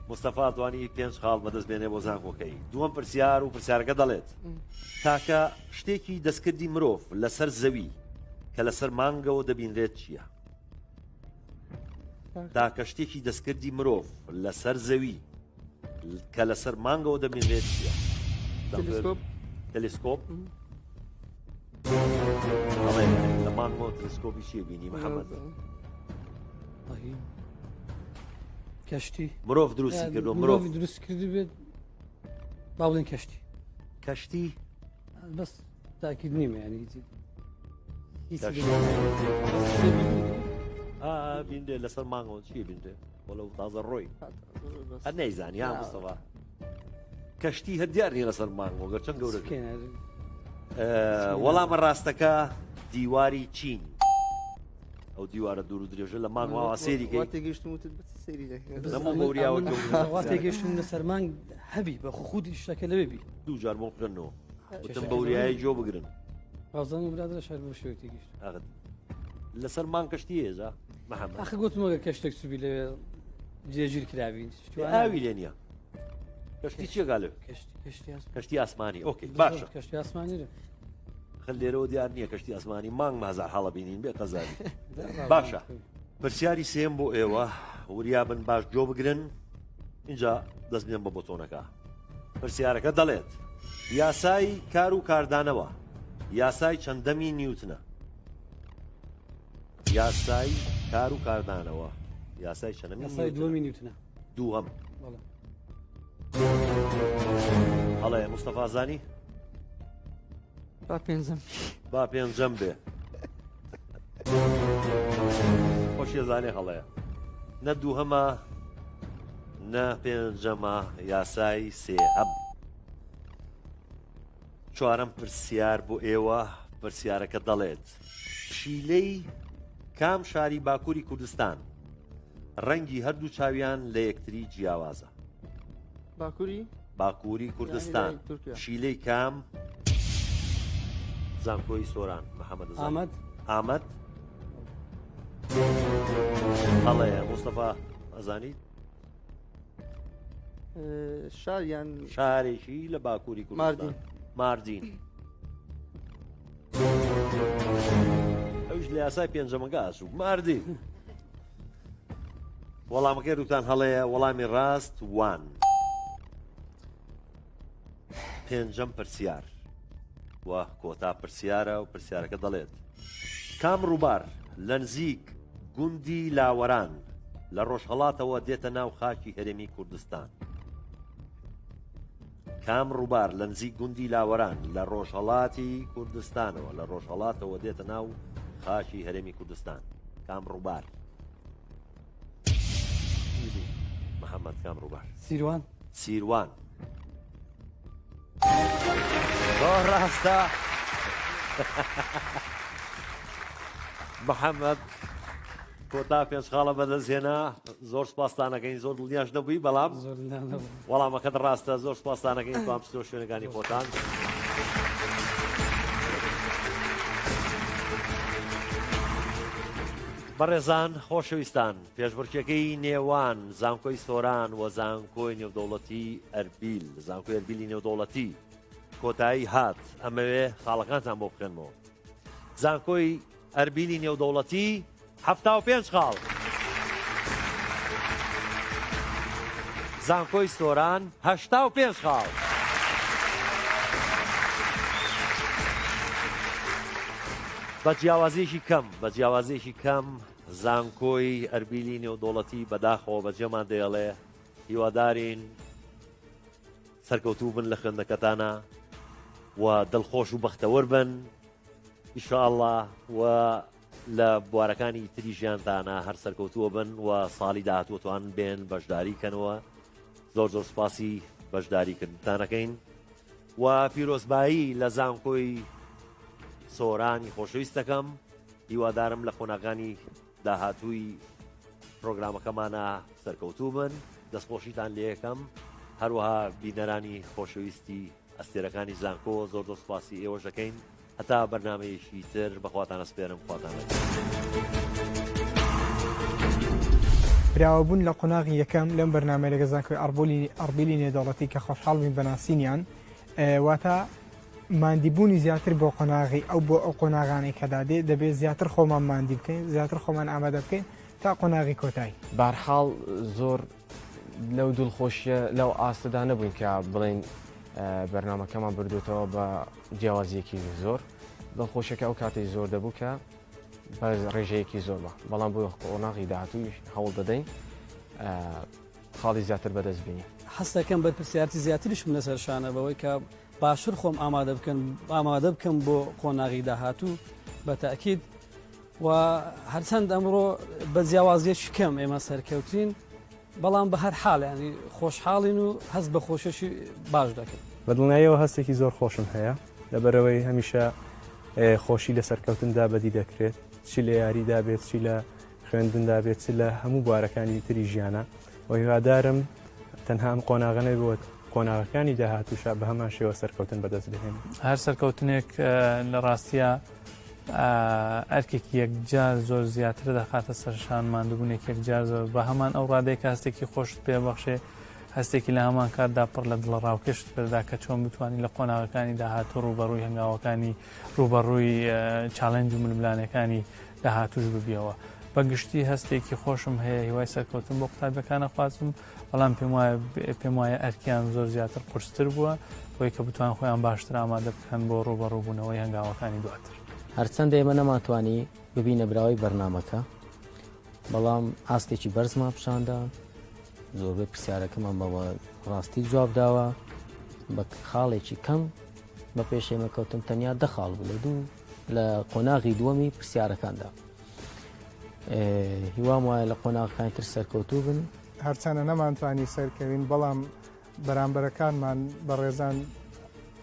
مصطفى تواني 5 خاڵ بەدەست بێنێ بۆ زانکۆکەی دووەم پرسیار و پرسیارەکە دەڵێت تاکە شتێکی دەستکردی مرۆڤ لەسەر زەوی کە لەسەر مانگەوە دەبینرێت چییە تاکە شتێکی دەستکردی مرۆڤ لەسەر زەوی کە لەسەر مانگەوە دەبینرێت چییە تەلسکۆپ لە مانگەوە تەلسکۆپی چیە بینی محەممەد کەشتی مرۆڤ دروستی کردو مرۆڤ دروست کردی بێت با بڵێن کەشتی کەشتی بەس تاکید نیمە ینی بینێ لەسەر مانگەوە چی بینێ وەڵە تازە ڕۆی هەر نەیزانی یا مستەفا کەشتی هەر دیار نیە لەسەر مانگەوە گەرچەند گەورە وەڵامە ڕاستەکە دیواری چین ئەو دیوارە دوور و درێژە لە مانگەوە سێری تێگەشتم لەسەر مانگ هەبی بە خودی شتەکە لەوێبی دوو جار بۆ بکەنەوە وتم بەوریایی جۆ بگرن ڕازانی برادرە شار بۆ شێوە تێگەشت لەسەر مان کەشتی هێزە محەممەد ئەخ گوتمەگە کەشتێک سوبی لەوێ جێگیر کراوین ئاوی لێ نییە کەشتی چێگا لێ کەشتی ئاسمانی ئۆکێ باشە کەشتی ئاسمانی خەل لێرەوە دیار نییە کەشتی ئاسمانی مانگ مازار هەڵە بینین بێ قەزاری باشە پرسیاری سێم بۆ ئێوە وریابن باش جۆ بگرن اینجا دەست بێن بە بۆتۆنەکە پرسیارەکە دەڵێت یاسای کار و کاردانەوە یاسای چەندەمی نیوتنە یاسای کار و کاردانەوە یاسای چەندەمی دووەمی نیوتنە دووەم هەڵێ مستەفا زانی با پێنجەم بێ خۆشیە زانێ هەڵەیە نە دووهەمە نە پێنجەمە یاسای سێهەم چوارەم پرسیار بۆ ئێوە پرسیارەکە دەڵێت پشیلەی کام شاری باکووری کوردستان ڕەنگی هەردوو چاویان لە یەکتری جیاوازە باکووری کوردستان پشیلەی کام زانکۆی سۆران محەممەد ئامەد هەڵەیە مستەفا ئەزانیت شاریان شارێکی لە باکووری کوردستان ماردین ئەوش لە یاسای پێنجەمەگە ئاسوو ماردین وەڵامەکەی دوتان هەڵەیە وەڵامی ڕاست وان پێنجەم پرسیار وە کۆتا پرسیارە و پرسیارەکە دەڵێت کام ڕووبار لە نزیک گوندی لاوەران لە ڕۆژهەڵاتەوە دێتە ناو خاکی هەرێمی کوردستان کام ڕووبار لە نزیک گوندی لاوەران لە ڕۆژهەڵاتی کوردستانەوە لە ڕۆژهەڵاتەوە دێتە ناو خاکی هەرێمی کوردستان کام ڕووبار محەممەد کام ڕووبار سیروان زۆر ڕاستە محەممەد کۆتا پێنج خاڵە بەدەستهێنا زۆر سپاسانەکەین زۆر دڵنیاش نەبووی بەڵام وەڵامەکەت ڕاستە زۆر سپاسانەکەین توام پستۆ شوێنەکانی خۆتان بەڕێزان خۆشەویستان پێشبڕکێکەی نێوان زانکۆی سۆران و زانکۆی نێودەوڵەتی ئەربیل زانکۆی ئەربیلی نێودەوڵەتی کۆتایی هات ئەمەوێ خاڵەکانتان بۆ بکەنەوە زانکۆی ئەربیلی نێودەوڵەتی 75 خاڵ زانکۆی سۆران 85 خاڵ بە جیاوازیەکی کەم زانکۆی ئەربیلی نێودەوڵەتی بەداخەوە بەجێمان دەیەڵێ هیوادارین سەرکەوتوو بن لە خوێندنەکەتانە و دڵخۆش و بەختەوەر بن ئینشاءالله و لە بوارەکانی تری ژیانتانە هەر سەرکەوتووە بن و ساڵی داهاتووەتوان بێن بەشداری کەنەوە زۆر سوپاسی بەشداریکردنتانەکەین و پیرۆزبایی لە زانکۆی سۆرانی خۆشەویستەکەم هیوادارم لە قۆناغانی داهاتووی پرۆگرامەکەمانە سەرکەوتوو بن دەستخۆشیتان لێ یەکەم هەروەها بینەرانی خۆشەویستی ئەستێرەکانی زانکۆ زۆر سوپاسی ئێوەش دەکەین هەتا بەرنامەیەکی تر بەخواتانە سپێرم خواتانە براوەبوون لە قۆناغی یەکەم لەم بەرنامەیە لەگە زانکۆی ئەربیلی نێودەوڵەتی کە خۆشحاڵ بین بەناسینیان واتە ماندیبوونی زیاتر بۆ قۆناغی ئەو بۆ ئەو قۆناغانەی کەدادێ دەبێت زیاتر خۆمان ماندی بکەین زیاتر خۆمان ئامادە بکەین تا قۆناغی کۆتایی بارحاڵ زۆر لەو دڵخۆشیە لەو ئاستەدا نەبووین کە بڵین بەرنامەکەمان بردوێتەوە بە جیاوازیەکی زۆر دڵخۆشیەکە ئەو کاتێک زۆر دەبوو کە بە ڕێژەیەکی زۆر بەڵام بۆ قۆناغی داهاتووی هەوڵ دەدەین خاڵی زیاتر بەدەستبینی حەستەکەم بەرپرسیارەتی زیاتریشم لەسەر شانە بەوەی کە باشتر خۆم ئامادە بکەم بۆ قۆناغی داهاتوو بە تاکید و هەرچەند ئەمڕۆ بە جیاوازیەکی کەم ئێمە سەرکەوتین بەڵام بە هەر حاڵ ینی خۆشحاڵین و هەست بە خۆشەشی باش دەکەین بەدڵنیاییەوە هەستێکی زۆر خۆشم هەیە لەبەرەوەی هەمیشە خۆشی لە سەرکەوتندا بەدی دەکرێت چی لە یاریدا بێت چی لە خوێندندا بێت چ لە هەموو بوارەکانی تری ژیانە و هیوادارم تەنها ئەم قۆناغە نەبووە قۆناغەکانی داهاتووشە بە هەمان شێوە سەرکەوتن بەدەست بهێن هەر سەرکەوتنێک لە ڕاستیە ئەرکێکی یەکجار زۆر زیاتر دەخاتە سەرشان ماندووبوونێک یەکجار زۆر بە هەمان ئەو ڕادەیە کە هەستێکی خۆشت پێبەخشێ هەستێکی لە هەمان کاردا پڕ لە دڵە ڕاوکەشت پێدا کە چۆن بتوانانی لە قۆناغەکانی داهاتوو ڕوبەڕووی هەنگاوەکانی ڕوبەڕووی چاڵنج و ململانەکانی داهاتووش ببیەوە بەگشتی هەستێکی خۆشم هەیە هیوای سەرکەوتن بۆ قوتابیەکانە خوازم بەڵام پێم وایە ئەرکیان زۆر زیاتر قورستر بووە بۆی کە بتوان خۆیان باشتر ئامادە بکەن بۆ ڕوبەڕووبوونەوەی هەنگاوەکانی دواتر هەرچەندە ئێمە نەماتوانی ببینە براوی بەرنامەکە بەڵام ئاستێکی بەرزمان پیشاندا زۆربەی پرسیارەکەمان بەوە ڕاستی جواب داوە بە خاڵێکی کەم بە پێش ئێمە کەوتم تەنیا دەخاڵ بوو لە دوو لە قۆناغی دووەمی پرسیارەکاندا هیوام وایە لە قۆناغەکانی تر سەرکەوتوو بن هەرچەنە نەمانتوانی سەرکەوین بەڵام بەرامبەرەکانمان بە ڕێزان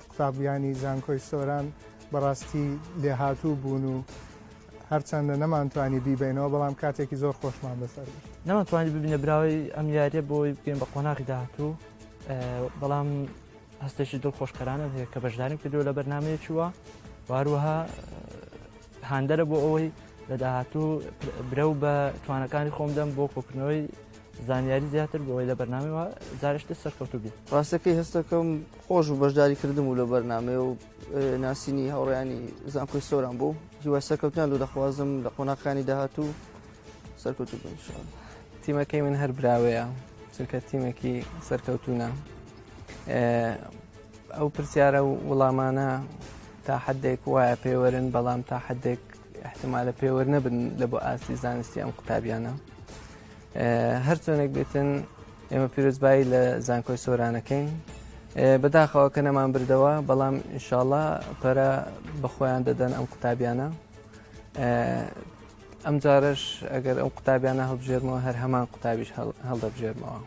قوتابیانی زانکۆی سۆران بەڕاستی لێهاتوو بوون و هەرچەندە نەمانتوانی بیبینەوە بەڵام کاتێکی زۆر خۆشمان بەسەر نەمانتوانی ببینە براوی ئەم یاریە بۆی بگەین بە قۆناغی داهاتوو بەڵام هەستێکی دڵخۆشکەرانە هەیە کە بەشداریم کردو لە بەرنامەیەکی وە واروها هاندەرە بۆ ئەوەی لە داهاتوو برە و بە توانەکانی خۆم دەم بۆ کۆکردنەوەی زانیاری زیاتر بۆەوەی لە بەرنامەوە زارشتە سەرکەوتوو بێت ڕاستەکەی هەستەکەم خۆش و بەشداری کردم و لە بەرنامەیە و ناسینی هاوڕێیانی زانکۆی سۆران بوو هیوای سەرکەوتیان لە دەخوازم لە قۆناغەکانی داهاتوو سەرکەوتوو بن ئینشاءالله. تیمەکەی من هەر براوەیە چونکە تیمێکی سەرکەوتوونە ئەو پرسیارە و وڵامانە تا حدێک وایە پێوەرن بەڵام تا حدێک احتمالە پێوەر نەبن لە بۆ ئاستی زانستی ئەم قوتابیانە هەر چۆنێک بێتن ئێمە پیرۆزبایی لە زانکۆی سۆرانەکەین بەداخەوە کە نەمان بردەوە بەڵام ئینشاءڵڵا پەرە بەخۆیان دەدەن ئەم قوتابیانە ئەم جارش ئەگەر ئەم قوتابیانە هەڵبژێرمەوە هەر هەمان قوتابیش هەڵدەبژێرمەوە.